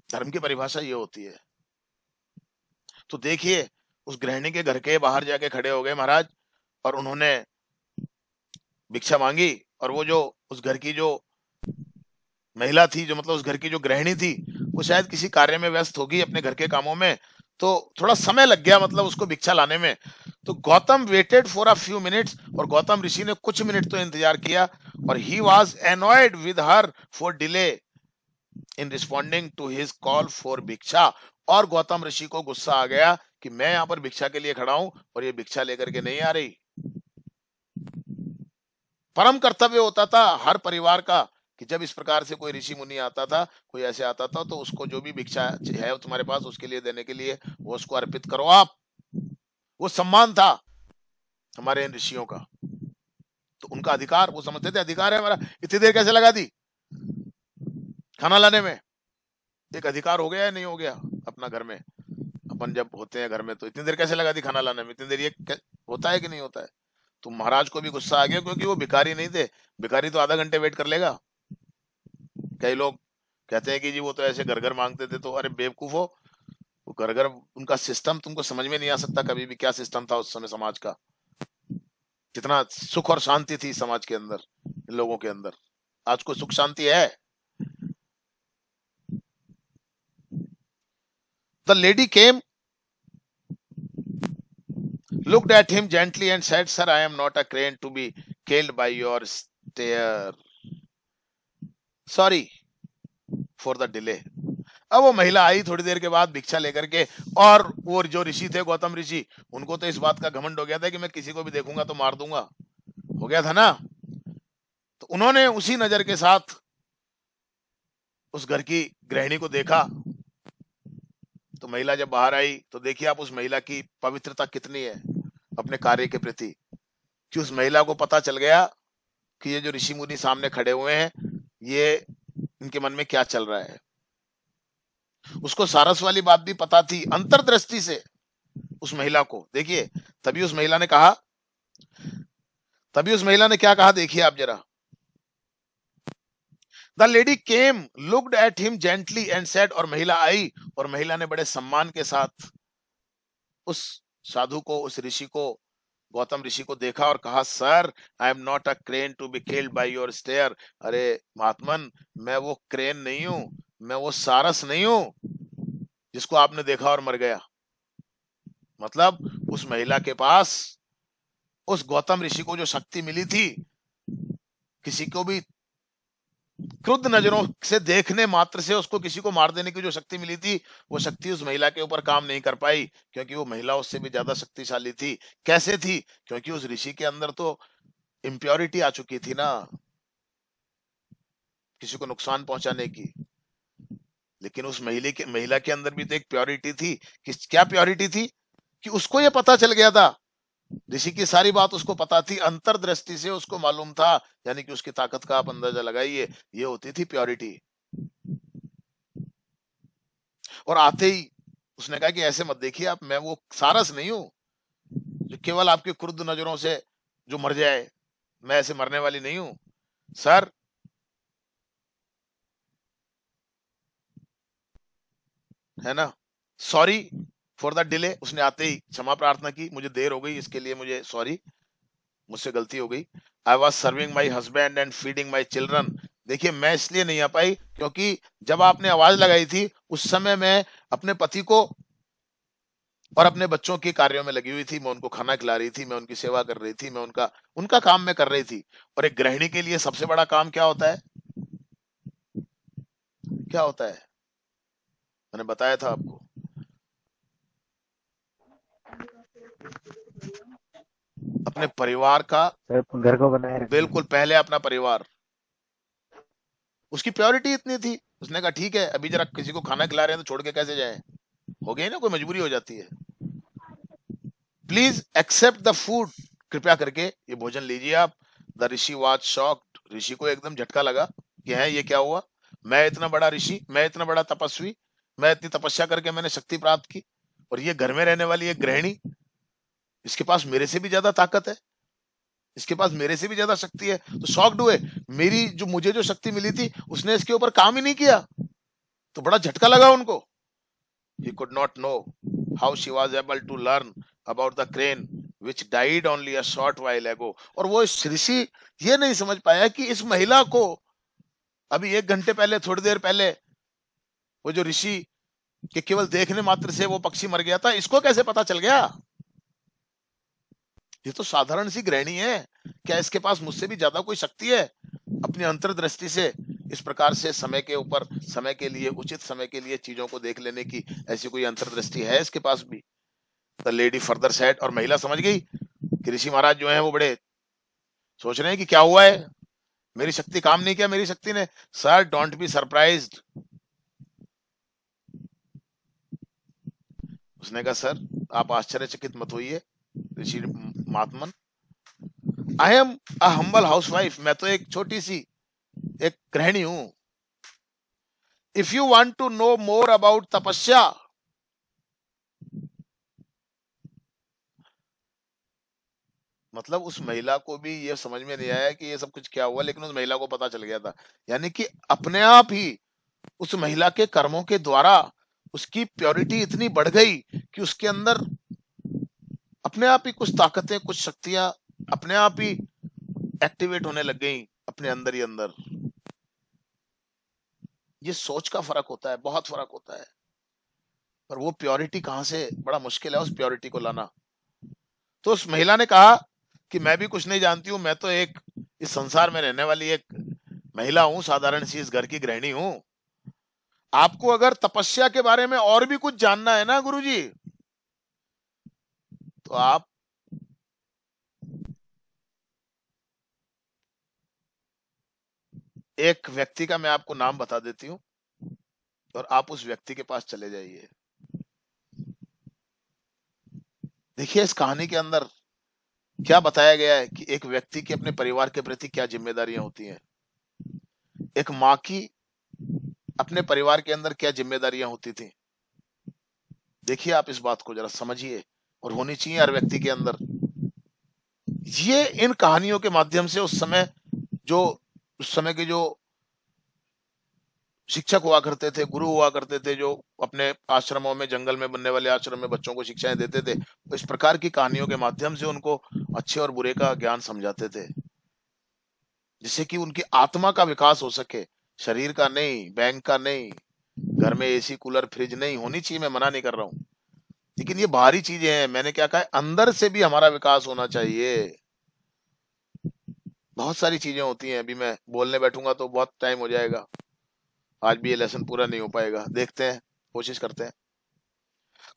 धर्म की परिभाषा ये होती है। तो देखिए, उस गृहिणी के घर के बाहर जाके खड़े हो गए महाराज, और उन्होंने भिक्षा मांगी। और वो जो उस घर की जो महिला थी, जो मतलब उस घर की जो गृहिणी थी, वो शायद किसी कार्य में व्यस्त होगी अपने घर के कामों में, तो थोड़ा समय लग गया मतलब उसको भिक्षा लाने में। तो Gautam waited for a few minutes, और गौतम ऋषि ने कुछ मिनट तो इंतजार किया। और he was annoyed with her for delay in responding to his call for bhiksha. और गौतम ऋषि को गुस्सा आ गया कि मैं यहाँ पर भिक्षा के लिए खड़ा हूं और ये भिक्षा लेकर के नहीं आ रही। परम कर्तव्य होता था हर परिवार का कि जब इस प्रकार से कोई ऋषि मुनि आता था, कोई ऐसे आता था, तो उसको जो भी भिक्षा है तुम्हारे पास, उसके लिए देने के लिए वो उसको अर्पित करो आप। वो सम्मान था हमारे इन ऋषियों का। तो उनका अधिकार, वो समझते थे अधिकार है हमारा। इतनी देर कैसे लगा दी खाना लाने में? एक अधिकार हो गया या नहीं हो गया अपना घर में? अपन जब होते हैं घर में तो इतनी देर कैसे लगा दी खाना लाने में? इतनी देर ये होता है कि नहीं होता है? तो महाराज को भी गुस्सा आ गया, क्योंकि वो भिखारी नहीं थे। भिखारी तो आधा घंटे वेट कर लेगा। कई लोग कहते हैं कि जी वो तो ऐसे घर घर मांगते थे। तो अरे बेवकूफ हो, वो घर घर उनका सिस्टम तुमको समझ में नहीं आ सकता कभी भी, क्या सिस्टम था उस समय समाज का, कितना सुख और शांति थी समाज के अंदर, इन लोगों के अंदर। आज कोई सुख शांति है? The lady came, looked at him gently and said, sir, I am not a crane to be killed by your stare. Sorry for the delay. अब वो महिला आई थोड़ी देर के बाद भिक्षा लेकर के, और वो जो ऋषि थे, गौतम ऋषि, उनको तो इस बात का घमंड हो गया था कि मैं किसी को भी देखूंगा तो मार दूंगा, हो गया था ना। तो उन्होंने उसी नजर के साथ उस घर की गृहिणी को देखा। तो महिला जब बाहर आई तो देखिए आप उस महिला की पवित्रता कितनी है अपने कार्य के प्रति, कि उस महिला को पता चल गया कि ये जो ऋषि मुनि सामने खड़े हुए हैं, ये इनके मन में क्या चल रहा है। उसको सारस वाली बात भी पता थी अंतर्दृष्टि से उस महिला को। देखिए तभी उस महिला ने कहा, तभी उस महिला ने क्या कहा, देखिए आप जरा। The lady came, looked at him gently and said, और महिला आई और महिला ने बड़े सम्मान के साथ उस साधु को, उस ऋषि को, गौतम ऋषि को देखा और कहा, sir I am not a crane to be killed by your stare. अरे महात्मन, मैं वो क्रेन नहीं हूं, मैं वो सारस नहीं हूं जिसको आपने देखा और मर गया। मतलब उस महिला के पास, उस गौतम ऋषि को जो शक्ति मिली थी, किसी को भी क्रुद्ध नजरों से देखने मात्र से उसको किसी को मार देने की जो शक्ति मिली थी, वो शक्ति उस महिला के ऊपर काम नहीं कर पाई, क्योंकि वो महिला उससे भी ज्यादा शक्तिशाली थी। कैसे थी? क्योंकि उस ऋषि के अंदर तो इम्प्योरिटी आ चुकी थी ना, किसी को नुकसान पहुंचाने की। लेकिन उस महिला के अंदर भी तो एक प्योरिटी थी। क्या प्योरिटी थी? कि उसको ये पता चल गया था, ऋषि की सारी बात उसको पता थी, अंतर्दृष्टि से उसको मालूम था, यानी कि उसकी ताकत का आप अंदाजा लगाइए। ये होती थी प्योरिटी। और आते ही उसने कहा कि ऐसे मत देखिए आप, मैं वो सारस नहीं हूं जो केवल आपकी क्रुद्ध नजरों से जो मर जाए, मैं ऐसे मरने वाली नहीं हूं सर। है ना, सॉरी फॉर द डिले, उसने आते ही क्षमा प्रार्थना की, मुझे देर हो गई इसके लिए मुझे सॉरी, मुझसे गलती हो गई। I was serving my husband and feeding my children. देखिए मैं इसलिए नहीं आ पाई क्योंकि जब आपने आवाज लगाई थी उस समय मैं अपने पति को और अपने बच्चों के कार्यों में लगी हुई थी, मैं उनको खाना खिला रही थी, मैं उनकी सेवा कर रही थी, मैं उनका उनका काम मैं कर रही थी। और एक गृहिणी के लिए सबसे बड़ा काम क्या होता है, क्या होता है, मैंने बताया था आपको, अपने परिवार का, सर घर को बनाए रखना। बिल्कुल पहले अपना परिवार। उसकी प्योरिटी इतनी थी, उसने कहा ठीक है अभी जरा किसी को खाना खिला रहे हैं तो छोड़ के कैसे जाए, हो गई ना, कोई मजबूरी हो जाती है। प्लीज एक्सेप्ट द फूड, कृपया करके ये भोजन लीजिए आप। द ऋषि वाज शॉक्ड, ऋषि को एकदम झटका लगा कि है ये क्या हुआ, मैं इतना बड़ा ऋषि, मैं इतना बड़ा तपस्वी, मैं इतनी तपस्या करके मैंने शक्ति प्राप्त की, और ये घर में रहने वाली एक गृहिणी, इसके पास मेरे से भी ज्यादा ताकत है, इसके पास मेरे से भी ज्यादा शक्ति है। तो शॉक्ड हुए, मेरी जो मुझे जो शक्ति मिली थी उसने इसके ऊपर काम ही नहीं किया, तो बड़ा झटका लगा उनको। He could not know how she was able to learn about the crane which died only a short while ago। और वो ऋषि ये नहीं समझ पाया कि इस महिला को अभी 1 घंटे पहले, थोड़ी देर पहले, वो जो ऋषि के केवल देखने मात्र से वो पक्षी मर गया था, इसको कैसे पता चल गया। ये तो साधारण सी गृहिणी है, क्या इसके पास मुझसे भी ज्यादा कोई शक्ति है। अपनी अंतर्दृष्टि से इस प्रकार से समय के ऊपर, समय के लिए, उचित समय के लिए चीजों को देख लेने की ऐसी कोई अंतर्दृष्टि है इसके पास भी। द लेडी फर्दर सेड, और महिला समझ गई कि ऋषि महाराज जो है वो बड़े सोच रहे हैं कि क्या हुआ है, मेरी शक्ति काम नहीं किया, मेरी शक्ति ने। सर डोंट बी सरप्राइज्ड, उसने कहा सर आप आश्चर्यचकित मत होइए ऋषि महात्मन, I am a humble housewife, मैं तो एक छोटी सी एक गृहिणी हूं। If you want to know more about tapasya, मतलब उस महिला को भी ये समझ में नहीं आया कि ये सब कुछ क्या हुआ, लेकिन उस महिला को पता चल गया था। यानी कि अपने आप ही उस महिला के कर्मों के द्वारा उसकी प्योरिटी इतनी बढ़ गई कि उसके अंदर अपने आप ही कुछ ताकतें, कुछ शक्तियां अपने आप ही एक्टिवेट होने लग गई अपने अंदर ही अंदर। ये सोच का फर्क होता है, बहुत फर्क होता है। पर वो प्योरिटी कहां से, बड़ा मुश्किल है उस प्योरिटी को लाना। तो उस महिला ने कहा कि मैं भी कुछ नहीं जानती हूं, मैं तो एक इस संसार में रहने वाली एक महिला हूं, साधारण सी इस घर की गृहिणी हूं। आपको अगर तपस्या के बारे में और भी कुछ जानना है ना गुरुजी, तो आप एक व्यक्ति का मैं आपको नाम बता देती हूं, और आप उस व्यक्ति के पास चले जाइए। देखिए इस कहानी के अंदर क्या बताया गया है कि एक व्यक्ति की अपने परिवार के प्रति क्या जिम्मेदारियां होती हैं, एक माँ की अपने परिवार के अंदर क्या जिम्मेदारियां होती थी। देखिए आप इस बात को जरा समझिए, और होनी चाहिए हर व्यक्ति के अंदर। ये इन कहानियों के माध्यम से उस समय जो, उस समय के जो शिक्षक हुआ करते थे, गुरु हुआ करते थे, जो अपने आश्रमों में, जंगल में बनने वाले आश्रम में बच्चों को शिक्षाएं देते थे, इस प्रकार की कहानियों के माध्यम से उनको अच्छे और बुरे का ज्ञान समझाते थे, जिससे कि उनकी आत्मा का विकास हो सके, शरीर का नहीं, बैंक का नहीं, घर में एसी कूलर फ्रिज नहीं होनी चाहिए, मैं मना नहीं कर रहा हूं, लेकिन ये बाहरी चीजें हैं। मैंने क्या कहा है, अंदर से भी हमारा विकास होना चाहिए। बहुत सारी चीजें होती हैं, अभी मैं बोलने बैठूंगा तो बहुत टाइम हो जाएगा, आज भी ये लेसन पूरा नहीं हो पाएगा, देखते हैं, कोशिश करते हैं।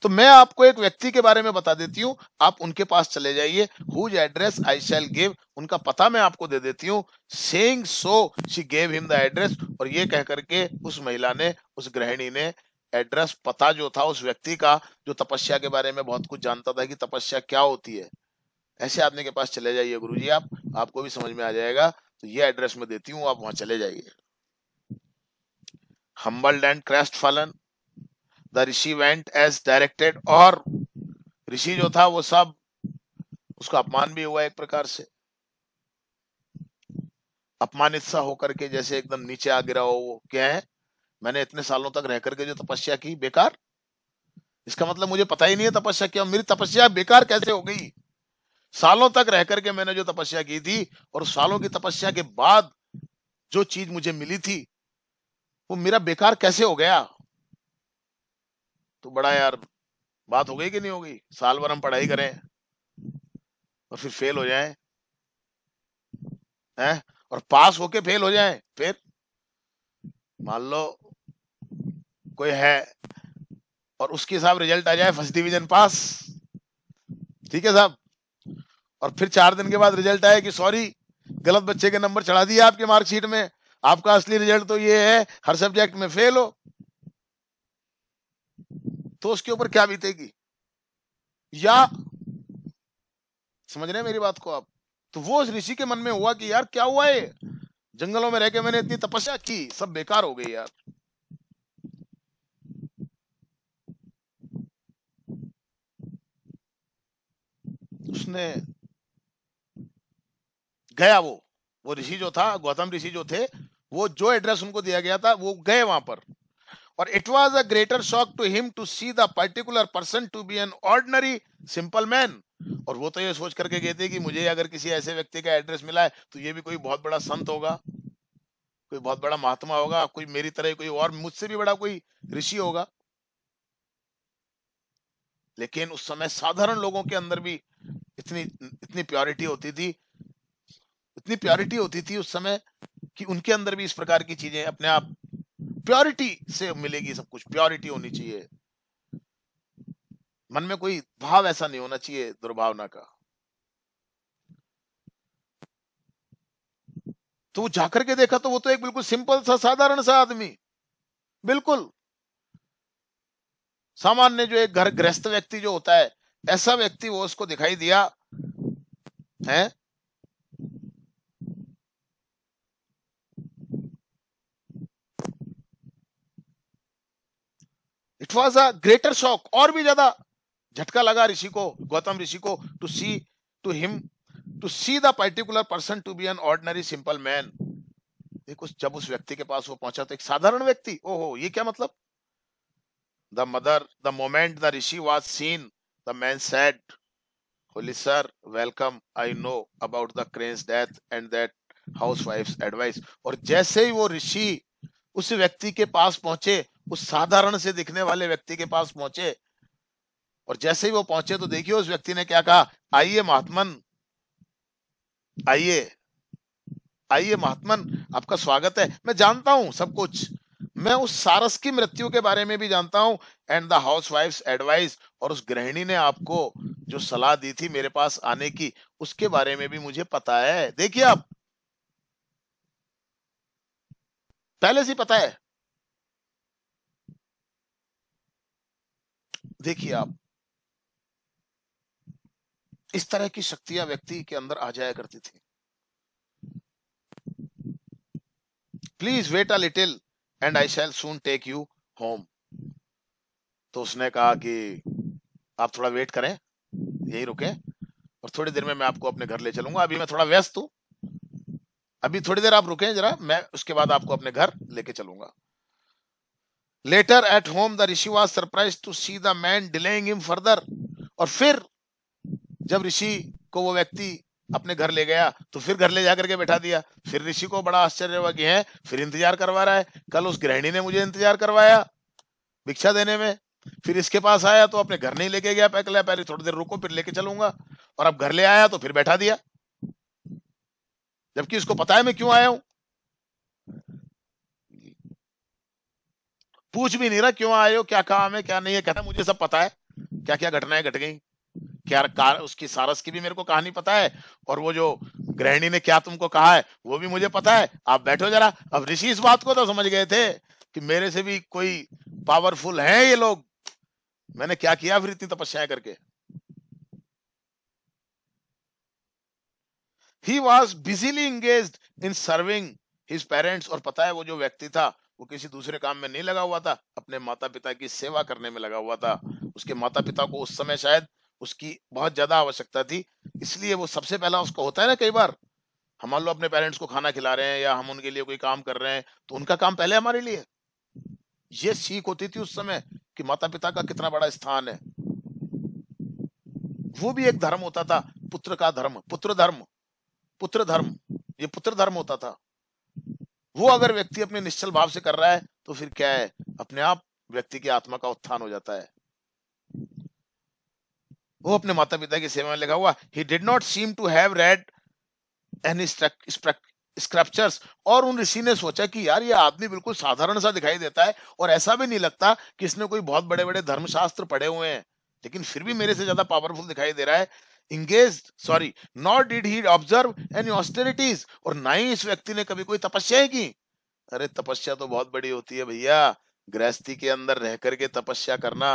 तो मैं आपको एक व्यक्ति के बारे में बता देती हूँ, आप उनके पास चले जाइए। Whose address I shall give, उनका पता मैं आपको दे देती हूँ। Saying so she gave him the address, और ये कह करके उस महिला ने, उस गृहिणी ने एड्रेस, पता जो था उस व्यक्ति का जो तपस्या के बारे में बहुत कुछ जानता था कि तपस्या क्या होती है, ऐसे आदमी के पास चले जाइए गुरुजी आप, आपको भी समझ में आ जाएगा। तो ये एड्रेस मैं देती हूँ, आप वहां चले जाइए। Humbled and crestfallen, the rishi went as directed, और ऋषि जो था वो सब, उसको अपमान भी हुआ एक प्रकार से, अपमानित सा होकर के जैसे एकदम नीचे आ गिरा हो। वो क्या है, मैंने इतने सालों तक रह करके जो तपस्या की बेकार, इसका मतलब मुझे पता ही नहीं है तपस्या क्या, मेरी तपस्या बेकार कैसे हो गई। सालों तक रह करके मैंने जो तपस्या की थी, और सालों की तपस्या के बाद जो चीज मुझे मिली थी वो मेरा बेकार कैसे हो गया। तो बड़ा यार बात हो गई कि नहीं हो गई। साल भर हम पढ़ाई करें और फिर फेल हो जाएं, हैं, और पास होके फेल हो जाएं। फिर मान लो कोई है और उसके हिसाब रिजल्ट आ जाए फर्स्ट डिवीजन पास, ठीक है साहब, और फिर 4 दिन के बाद रिजल्ट आए कि सॉरी गलत बच्चे के नंबर चढ़ा दिए आपके मार्कशीट में, आपका असली रिजल्ट तो ये है हर सब्जेक्ट में फेल हो, तो उसके ऊपर क्या बीतेगी। या समझ रहे हैं मेरी बात को आप। तो वो उस ऋषि के मन में हुआ कि यार क्या हुआ है, जंगलों में रह के मैंने इतनी तपस्या की सब बेकार हो गई यार। उसने गया, वो ऋषि जो था, गौतम ऋषि जो थे, वो जो एड्रेस उनको दिया गया था वो गए वहां पर। और it was a greater shock to him to see the particular person to be an ordinary simple man. और वो तो ये सोच करके गए थे कि मुझे अगर किसी ऐसे व्यक्ति का एड्रेस मिला है तो ये भी कोई बहुत बड़ा संत होगा, कोई बहुत बड़ा महात्मा होगा, कोई मेरी तरह कोई और मुझसे भी बड़ा कोई ऋषि होगा। लेकिन उस समय साधारण लोगों के अंदर भी इतनी इतनी प्योरिटी होती थी, इतनी प्योरिटी होती थी उस समय कि उनके अंदर भी इस प्रकार की चीजें अपने आप प्योरिटी से मिलेगी। सब कुछ प्योरिटी होनी चाहिए, मन में कोई भाव ऐसा नहीं होना चाहिए दुर्भावना का। तो वो जाकर के देखा तो वो तो एक बिल्कुल सिंपल सा साधारण सा आदमी, बिल्कुल सामान्य जो एक घर गृहस्थ व्यक्ति जो होता है ऐसा व्यक्ति वो उसको दिखाई दिया है। It was a greater shock, और भी ज्यादा झटका लगा ऋषि को, गौतम ऋषि को, to see to him to see the particular person to be an ordinary simple man. देखो जब उस व्यक्ति के पास वो पहुंचा तो एक साधारण व्यक्ति, ओहो ये क्या मतलब। The moment the rishi was seen, the man said, holy sir welcome, I know about the crane's death and that housewife's advice. और जैसे ही वो ऋषि उस व्यक्ति के पास पहुंचे, उस साधारण से दिखने वाले व्यक्ति के पास पहुंचे, और जैसे ही वो पहुंचे तो देखिए उस व्यक्ति ने क्या कहा, आइए महात्मन, आइए आइए महात्मन, आपका स्वागत है, मैं जानता हूं सब कुछ, मैं उस सारस की मृत्यु के बारे में भी जानता हूं, and the housewife's advice, और उस गृहिणी ने आपको जो सलाह दी थी मेरे पास आने की उसके बारे में भी मुझे पता है। देखिए आप पहले से पता है। देखिए आप इस तरह की शक्तियां व्यक्ति के अंदर आ जाया करती थी। Please wait a little and I shall soon take you home. तो उसने कहा कि आप थोड़ा वेट करें, यही रुके, और थोड़ी देर में मैं आपको अपने घर ले चलूंगा, अभी मैं थोड़ा व्यस्त हूं, अभी थोड़ी देर आप रुकें जरा, मैं उसके बाद आपको अपने घर लेके चलूंगा। Later at home the rishi was surprise to see the man delaying him further. और फिर जब ऋषि को वो व्यक्ति अपने घर ले गया तो फिर घर ले जाकर के बैठा दिया, फिर ऋषि को बड़ा आश्चर्य हुआ कि है फिर इंतजार करवा रहा है, कल उस गृहिणी ने मुझे इंतजार करवाया भिक्षा देने में, फिर इसके पास आया तो अपने घर नहीं लेके गया, पहले थोड़ी देर रुको फिर लेके चलूंगा, और अब घर ले आया तो फिर बैठा दिया, जबकि उसको पता है मैं क्यों आया हूं। पूछ भी नहीं रहा क्यों आए हो, क्या काम है क्या नहीं है, कहता मुझे सब पता है, क्या क्या घटनाएं घट गई, क्या उसकी सारस की भी मेरे को कहानी पता है, और वो जो गृहिणी ने क्या तुमको कहा है वो भी मुझे पता है, आप बैठो जरा। अब ऋषि इस बात को तो समझ गए थे कि मेरे से भी कोई पावरफुल है ये लोग, मैंने क्या किया फिर इतनी तपस्या करके। He was busily engaged in serving his parents. और पता है वो जो व्यक्ति था वो किसी दूसरे काम में नहीं लगा हुआ था, अपने माता पिता की सेवा करने में लगा हुआ था। उसके माता पिता को उस समय शायद उसकी बहुत ज्यादा आवश्यकता थी, इसलिए वो सबसे पहला उसको होता है ना, कई बार हम मान लो अपने पेरेंट्स को खाना खिला रहे हैं या हम उनके लिए कोई काम कर रहे हैं तो उनका काम पहले हमारे लिए। ये सीख होती थी उस समय कि माता पिता का कितना बड़ा स्थान है। वो भी एक धर्म होता था, पुत्र का धर्म, पुत्र धर्म, पुत्र धर्म, ये पुत्र धर्म होता था। वो अगर व्यक्ति अपने निश्चल भाव से कर रहा है तो फिर क्या है, अपने आप व्यक्ति की आत्मा का उत्थान हो जाता है। वो अपने माता पिता की सेवा में लगा हुआ। He did not seem to have read any scriptures, और उन ऋषि ने सोचा कि यार ये आदमी बिल्कुल साधारण सा दिखाई देता है और ऐसा भी नहीं लगता कि इसने कोई बहुत बड़े बड़े धर्मशास्त्र पढ़े हुए हैं, लेकिन फिर भी मेरे से ज्यादा पावरफुल दिखाई दे रहा है। Not did he observe any austerities, और ना ही इस व्यक्ति ने कभी कोई तपस्या की। अरे तपस्या तो बहुत बड़ी होती है भैया, गृहस्थी के अंदर रह करके तपस्या करना,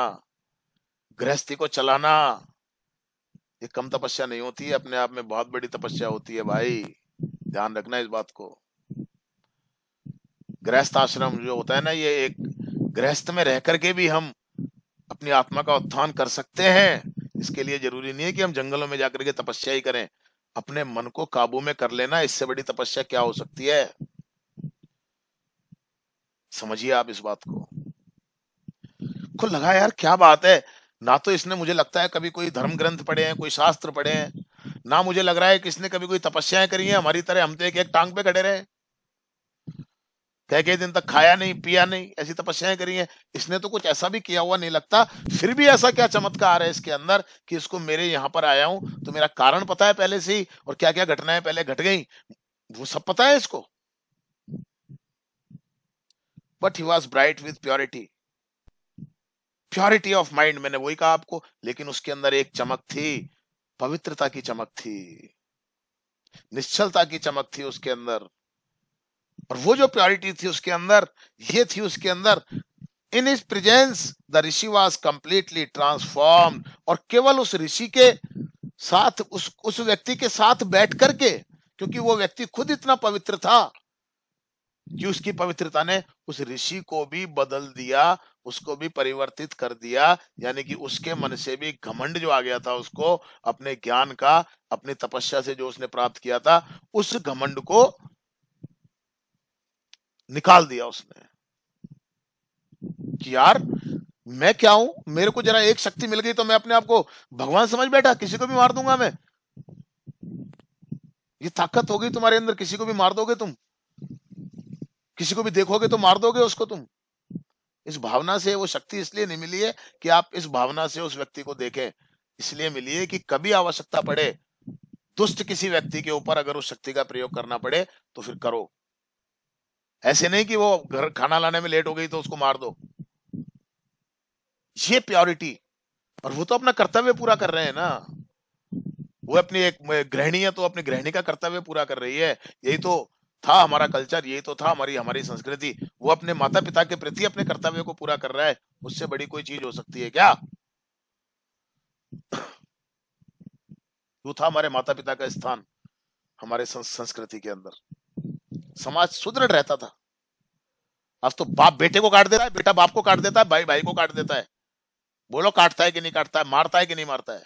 गृहस्थी को चलाना, ये कम तपस्या नहीं होती है, अपने आप में बहुत बड़ी तपस्या होती है भाई, ध्यान रखना इस बात को। गृहस्थ आश्रम जो होता है ना, ये एक गृहस्थ में रह करके भी हम अपनी आत्मा का उत्थान कर सकते हैं। इसके लिए जरूरी नहीं है कि हम जंगलों में जाकर के तपस्या ही करें, अपने मन को काबू में कर लेना, इससे बड़ी तपस्या क्या हो सकती है। समझिए आप इस बात को लगा यार क्या बात है, ना तो इसने मुझे लगता है कभी कोई धर्म ग्रंथ पढ़े हैं, कोई शास्त्र पढ़े हैं, ना मुझे लग रहा है कि इसने कभी कोई तपस्याएं करी हैं हमारी तरह। हम तो एक टांग पे खड़े रहे, कई दिन तक खाया नहीं पिया नहीं, ऐसी तपस्याएं करी हैं। इसने तो कुछ ऐसा भी किया हुआ नहीं लगता। फिर भी ऐसा क्या चमत्कार है इसके अंदर कि इसको मेरे यहाँ पर आया हूं तो मेरा कारण पता है पहले से ही, और क्या क्या घटनाएं पहले घट गई वो सब पता है इसको। But he was bright with purity, purity of mind, मैंने वही कहा आपको। लेकिन उसके अंदर एक चमक थी, पवित्रता की चमक थी, निश्चलता की चमक थी उसके अंदर। और वो जो प्योरिटी थी उसके अंदर, ये थी उसके अंदर, in his presence the rishi was completely transformed. और केवल उस ऋषि के साथ, उस व्यक्ति के साथ बैठ करके, क्योंकि वो व्यक्ति खुद इतना पवित्र था कि उसकी पवित्रता ने उस ऋषि को भी बदल दिया, उसको भी परिवर्तित कर दिया। यानी कि उसके मन से भी घमंड जो आ गया था उसको, अपने ज्ञान का, अपनी तपस्या से जो उसने प्राप्त किया था, उस घमंड को निकाल दिया उसने कि यार मैं क्या हूं, मेरे को जरा एक शक्ति मिल गई तो मैं अपने आप को भगवान समझ बैठा, किसी को भी मार दूंगा मैं। ये ताकत हो गई तुम्हारे अंदर, किसी को भी मार दोगे तुम, किसी को भी देखोगे तो मार दोगे उसको तुम। इस भावना से वो शक्ति इसलिए नहीं मिली है कि आप इस भावना से उस व्यक्ति को देखें, इसलिए मिली है कि कभी आवश्यकता पड़े, दुष्ट किसी व्यक्ति के ऊपर अगर उस शक्ति का प्रयोग करना पड़े तो फिर करो। ऐसे नहीं कि वो घर खाना लाने में लेट हो गई तो उसको मार दो। ये प्योरिटी, और वो तो अपना कर्तव्य पूरा कर रहे हैं ना, वो अपनी एक गृहिणी है तो अपनी गृहिणी का कर्तव्य पूरा कर रही है। यही तो था हमारा कल्चर, यही तो था हमारी संस्कृति। वो अपने माता पिता के प्रति अपने कर्तव्य को पूरा कर रहा है, उससे बड़ी कोई चीज हो सकती है क्या। वो था हमारे माता पिता का स्थान हमारे संस्कृति के अंदर, समाज सुदृढ़ रहता था। आज तो बाप बेटे को काट देता है, बेटा बाप को काट देता है, भाई भाई को काट देता है। बोलो काटता है कि नहीं काटता है, मारता है कि नहीं मारता है।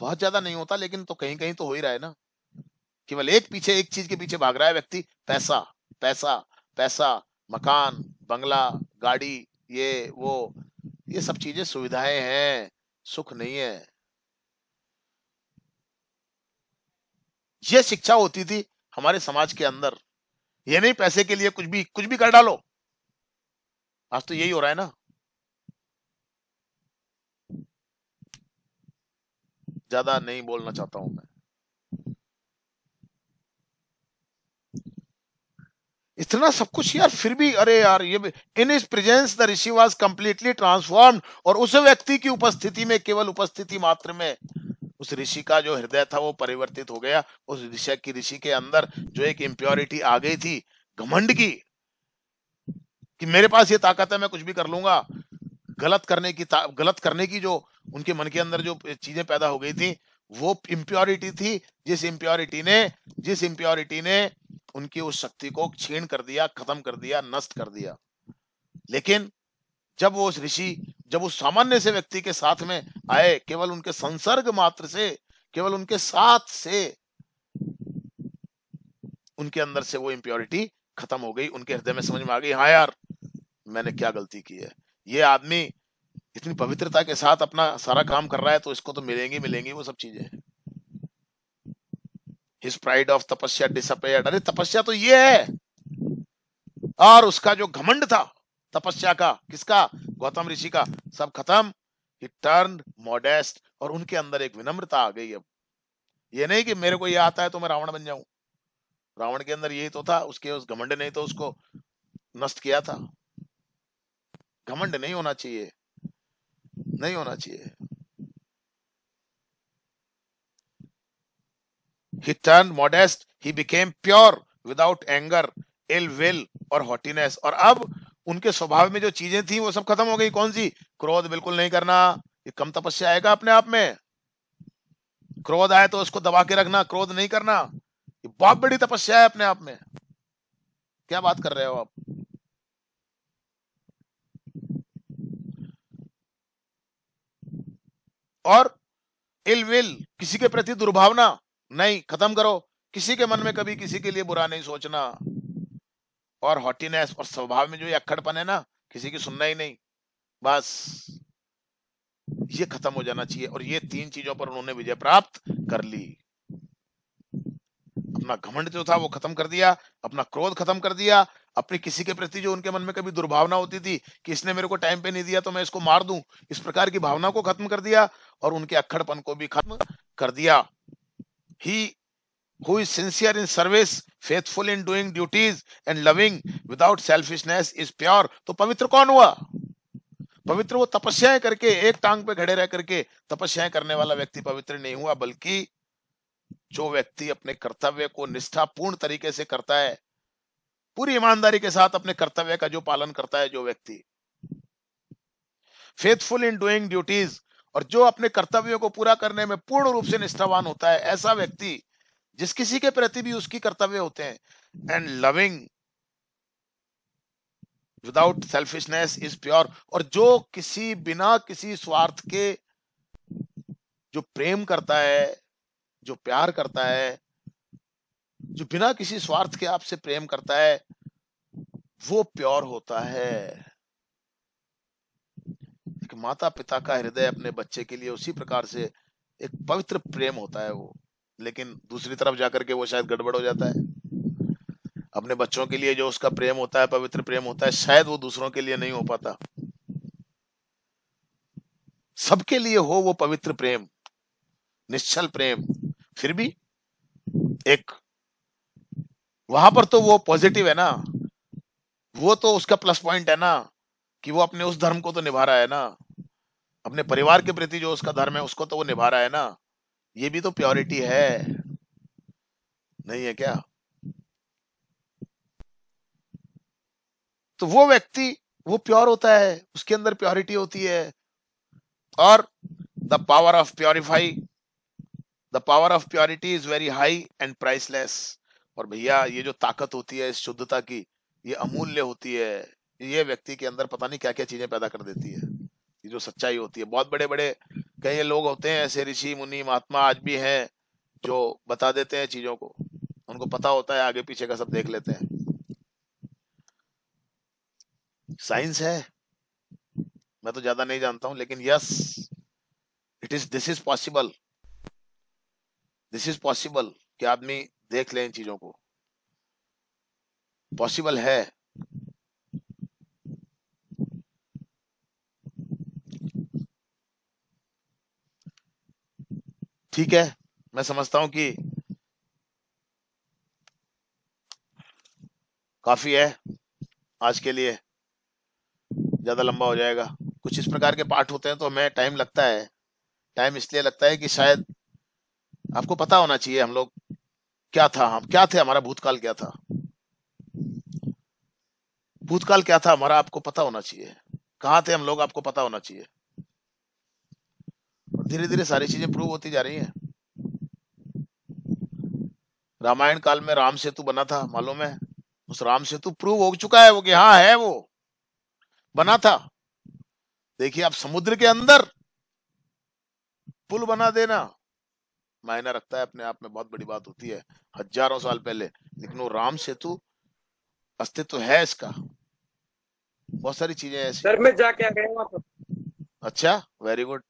बहुत ज्यादा नहीं होता लेकिन तो कहीं कहीं तो हो ही रहा है ना। केवल एक चीज के पीछे भाग रहा है व्यक्ति, पैसा पैसा पैसा, मकान बंगला गाड़ी, ये वो, ये सब चीजें सुविधाएं हैं, सुख नहीं है। ये शिक्षा होती थी हमारे समाज के अंदर, ये नहीं पैसे के लिए कुछ भी कर डालो। आज तो यही हो रहा है ना। ज्यादा नहीं बोलना चाहता हूं मैं। इतना सब कुछ यार, फिर भी अरे यार ये in his presence the rishi was completely transformed. और उस व्यक्ति की उपस्थिति में, केवल उपस्थिति मात्र में, उस ऋषि का जो हृदय था वो परिवर्तित हो गया। उस ऋषि के अंदर जो एक इम्प्योरिटी आ गई थी, घमंड की, कि मेरे पास ये ताकत है, मैं कुछ भी कर लूंगा, गलत करने की जो उनके मन के अंदर जो चीजें पैदा हो गई थी, वो इम्प्योरिटी थी जिस इम्प्योरिटी ने उनकी उस शक्ति को छीन कर दिया, खत्म कर दिया, नष्ट कर दिया। लेकिन जब वो उस ऋषि जब उस सामान्य से व्यक्ति के साथ में आए, केवल उनके संसर्ग मात्र से, केवल उनके साथ से उनके अंदर से वो इम्प्योरिटी खत्म हो गई। उनके हृदय में समझ में आ गई, हाँ यार मैंने क्या गलती की है। ये आदमी इतनी पवित्रता के साथ अपना सारा काम कर रहा है तो इसको तो मिलेंगी वो सब चीजें। हिज प्राइड ऑफ तपस्या डिसअपियर्ड। अरे तपस्या तो ये है, और उसका जो घमंड था तपस्या का, किसका, गौतम ऋषि का, सब खत्म। ही टर्न्ड मॉडेस्ट, और उनके अंदर एक विनम्रता आ गई। अब ये नहीं कि मेरे को ये आता है तो मैं रावण बन जाऊं। रावण के अंदर यही तो था, उसके उस घमंड ने तो उसको नष्ट किया था। घमंड नहीं होना चाहिए, नहीं होना चाहिए। He turned modest, he became pure without anger, ill will और haughtiness। और अब उनके स्वभाव में जो चीजें थी वो सब खत्म हो गई। कौन सी? क्रोध बिल्कुल नहीं करना। ये कम तपस्या आएगा अपने आप में। क्रोध आए तो उसको दबा के रखना, क्रोध नहीं करना, ये बहुत बड़ी तपस्या है अपने आप में। क्या बात कर रहे हो आप? और इल विल, किसी के प्रति दुर्भावना नहीं, खत्म करो। किसी के मन में कभी किसी के लिए बुरा नहीं सोचना। और हॉटीनेस, और स्वभाव में जो ये अक्खड़पन है ना, किसी की सुनना ही नहीं, बस ये खत्म हो जाना चाहिए। और ये तीन चीजों पर उन्होंने विजय प्राप्त कर ली। अपना घमंड जो था वो खत्म कर दिया, अपना क्रोध खत्म कर दिया, अपने किसी के प्रति जो उनके मन में कभी दुर्भावना होती थी कि इसने मेरे को टाइम पे नहीं दिया तो मैं इसको मार दूं, इस प्रकार की भावना को खत्म कर दिया, और उनके अक्खड़पन को भी खत्म कर दिया। He who is sincere in service, faithful in doing duties and loving without selfishness is pure। तो पवित्र कौन हुआ? पवित्र वो तपस्याएं करके, एक टांग पे खड़े रह करके तपस्याएं करने वाला व्यक्ति पवित्र नहीं हुआ, बल्कि जो व्यक्ति अपने कर्तव्य को निष्ठापूर्ण तरीके से करता है, पूरी ईमानदारी के साथ अपने कर्तव्य का जो पालन करता है, जो व्यक्ति फेथफुल इन डूइंग ड्यूटीज, और जो अपने कर्तव्यों को पूरा करने में पूर्ण रूप से निष्ठावान होता है, ऐसा व्यक्ति जिस किसी के प्रति भी उसकी कर्तव्य होते हैं, and loving without selfishness is pure, और जो किसी बिना किसी स्वार्थ के जो प्रेम करता है, जो प्यार करता है, जो बिना किसी स्वार्थ के आपसे प्रेम करता है, वो प्योर होता है। एक माता पिता का हृदय अपने बच्चे के लिए उसी प्रकार से एक पवित्र प्रेम होता है वो, लेकिन दूसरी तरफ जाकर के वो शायद गड़बड़ हो जाता है। अपने बच्चों के लिए जो उसका प्रेम होता है, पवित्र प्रेम होता है, शायद वो दूसरों के लिए नहीं हो पाता। सबके लिए हो वो पवित्र प्रेम, निश्चल प्रेम, फिर भी एक वहां पर तो वो पॉजिटिव है ना, वो तो उसका प्लस पॉइंट है ना, कि वो अपने उस धर्म को तो निभा रहा है ना, अपने परिवार के प्रति जो उसका धर्म है उसको तो वो निभा रहा है ना। ये भी तो प्योरिटी है, नहीं है क्या? तो वो व्यक्ति वो प्योर होता है, उसके अंदर प्योरिटी होती है। और the power of purity is very high and priceless. और भैया ये जो ताकत होती है इस शुद्धता की, ये अमूल्य होती है। ये व्यक्ति के अंदर पता नहीं क्या क्या चीजें पैदा कर देती है। ये जो सच्चाई होती है, बहुत बड़े बड़े कई लोग होते हैं ऐसे, ऋषि मुनि महात्मा आज भी हैं, जो बता देते हैं चीजों को, उनको पता होता है, आगे पीछे का सब देख लेते हैं। साइंस है, मैं तो ज्यादा नहीं जानता हूं, लेकिन यस दिस इज पॉसिबल कि आदमी देख ले इन चीजों को, पॉसिबल है। ठीक है, मैं समझता हूं कि काफी है आज के लिए, ज्यादा लंबा हो जाएगा। कुछ इस प्रकार के पाठ होते हैं तो हमें टाइम लगता है। टाइम इसलिए लगता है कि शायद आपको पता होना चाहिए हम लोग क्या था, हम क्या थे, हमारा भूतकाल क्या था, भूतकाल क्या था हमारा, आपको पता होना चाहिए। कहाँ थे हम लोग, आपको पता होना चाहिए। धीरे धीरे सारी चीजें प्रूव होती जा रही हैं। रामायण काल में राम सेतु बना था, मालूम है? उस राम सेतु प्रूव हो चुका है वो कि हाँ है, वो बना था। देखिए आप समुद्र के अंदर पुल बना देना मायना रखता है, अपने आप में बहुत बड़ी बात होती है, हजारों साल पहले। लेकिन वो राम सेतु अस्तित्व है इसका। बहुत सारी चीजें ऐसी। सर मैं जाके आ गया वहां पर। अच्छा, वेरी गुड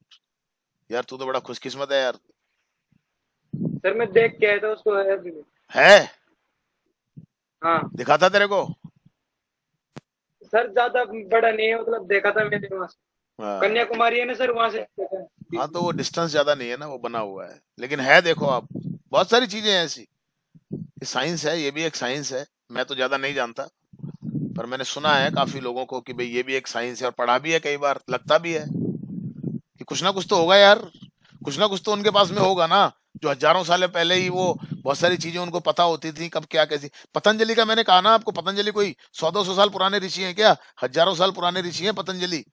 यार, तू तो बड़ा खुशकिस्मत है यार। सर मैं देख के आया था उसको अभी। है? हाँ दिखाता तेरे को? सर, ज्यादा बड़ा नहीं है, मतलब देखा था मैंने वहां से। हाँ। कन्याकुमारी है ना सर, वहां से देखा है। हाँ तो वो डिस्टेंस ज्यादा नहीं है ना, वो बना हुआ है। लेकिन है, देखो आप, बहुत सारी चीजें हैं ऐसी। ये साइंस है, ये भी एक साइंस है। मैं तो ज्यादा नहीं जानता, पर मैंने सुना है काफी लोगों को कि भाई ये भी एक साइंस है, और पढ़ा भी है कई बार, लगता भी है कि कुछ ना कुछ तो होगा यार। कुछ ना कुछ तो उनके पास में होगा ना, जो हजारों साल पहले ही वो बहुत सारी चीजें उनको पता होती थी, कब क्या कैसी। पतंजलि का मैंने कहा ना आपको, पतंजलि कोई 100-200 साल पुराने ऋषि हैं क्या? हजारों साल पुराने ऋषि हैं पतंजलि।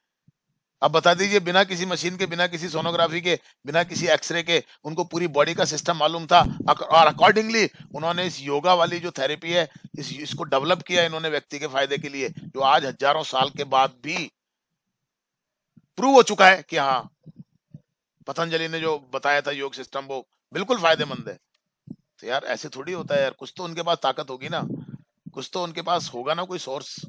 अब बता दीजिए, बिना किसी मशीन के, बिना किसी सोनोग्राफी के, बिना किसी एक्सरे के, उनको पूरी बॉडी का सिस्टम मालूम था, और अकॉर्डिंगली उन्होंने इस योगा वाली जो थेरेपी है, इसको डेवलप किया इन्होंने व्यक्ति के फायदे के लिए, जो आज हजारों साल के बाद भी प्रूव हो चुका है कि हाँ, पतंजलि ने जो बताया था योग सिस्टम वो बिल्कुल फायदेमंद है। तो यार ऐसे थोड़ी होता है यार, कुछ तो उनके पास ताकत होगी ना, कुछ तो उनके पास होगा ना, कोई सोर्स।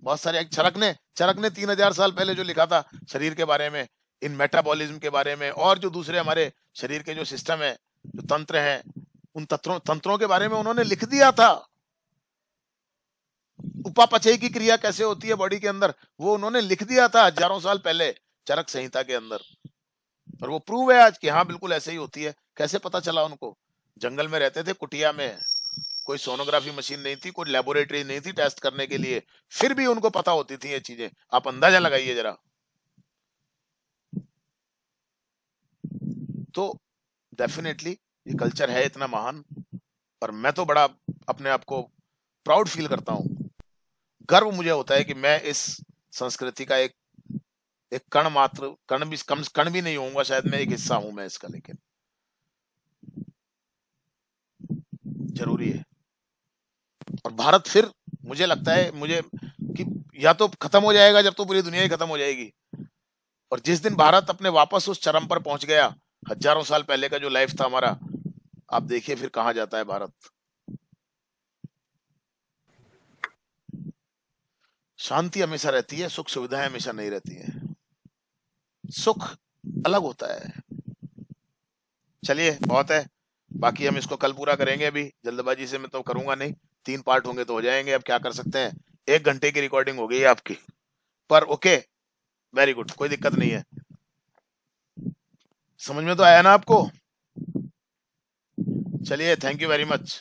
बहुत सारे, एक चरक ने 3000 साल पहले जो लिखा था शरीर के बारे में, इन मेटाबॉलिज्म के बारे में, और जो दूसरे हमारे शरीर के जो सिस्टम है, जो तंत्र है, उन तंत्रों के बारे में उन्होंने लिख दिया था। उपापचय की क्रिया कैसे होती है बॉडी के अंदर, वो उन्होंने लिख दिया था हजारों साल पहले चरक संहिता के अंदर। और वो प्रूव है आज कि हाँ बिल्कुल ऐसे ही होती है। कैसे पता चला उनको? जंगल में रहते थे, कुटिया में, कोई सोनोग्राफी मशीन नहीं थी, कोई लेबोरेटरी नहीं थी टेस्ट करने के लिए, फिर भी उनको पता होती थी ये चीजें। आप अंदाजा लगाइए जरा। तो डेफिनेटली ये कल्चर है इतना महान, और मैं तो बड़ा अपने आप को प्राउड फील करता हूँ। गर्व मुझे होता है कि मैं इस संस्कृति का एक एक कण मात्र, कण भी नहीं होऊंगा शायद, मैं एक हिस्सा हूं मैं इसका। लेकिन जरूरी है। और भारत फिर, मुझे लगता है मुझे कि या तो खत्म हो जाएगा जब तो पूरी दुनिया ही खत्म हो जाएगी, और जिस दिन भारत अपने वापस उस चरम पर पहुंच गया, हजारों साल पहले का जो लाइफ था हमारा, आप देखिए फिर कहां जाता है भारत। शांति हमेशा रहती है, सुख सुविधाएं हमेशा नहीं रहती है। सुख अलग होता है। चलिए बहुत है, बाकी हम इसको कल पूरा करेंगे, अभी जल्दबाजी से मैं तो करूंगा नहीं। 3 पार्ट होंगे तो हो जाएंगे, अब क्या कर सकते हैं। 1 घंटे की रिकॉर्डिंग हो गई है आपकी, पर ओके, वेरी गुड, कोई दिक्कत नहीं है। समझ में तो आया ना आपको? चलिए, थैंक यू वेरी मच।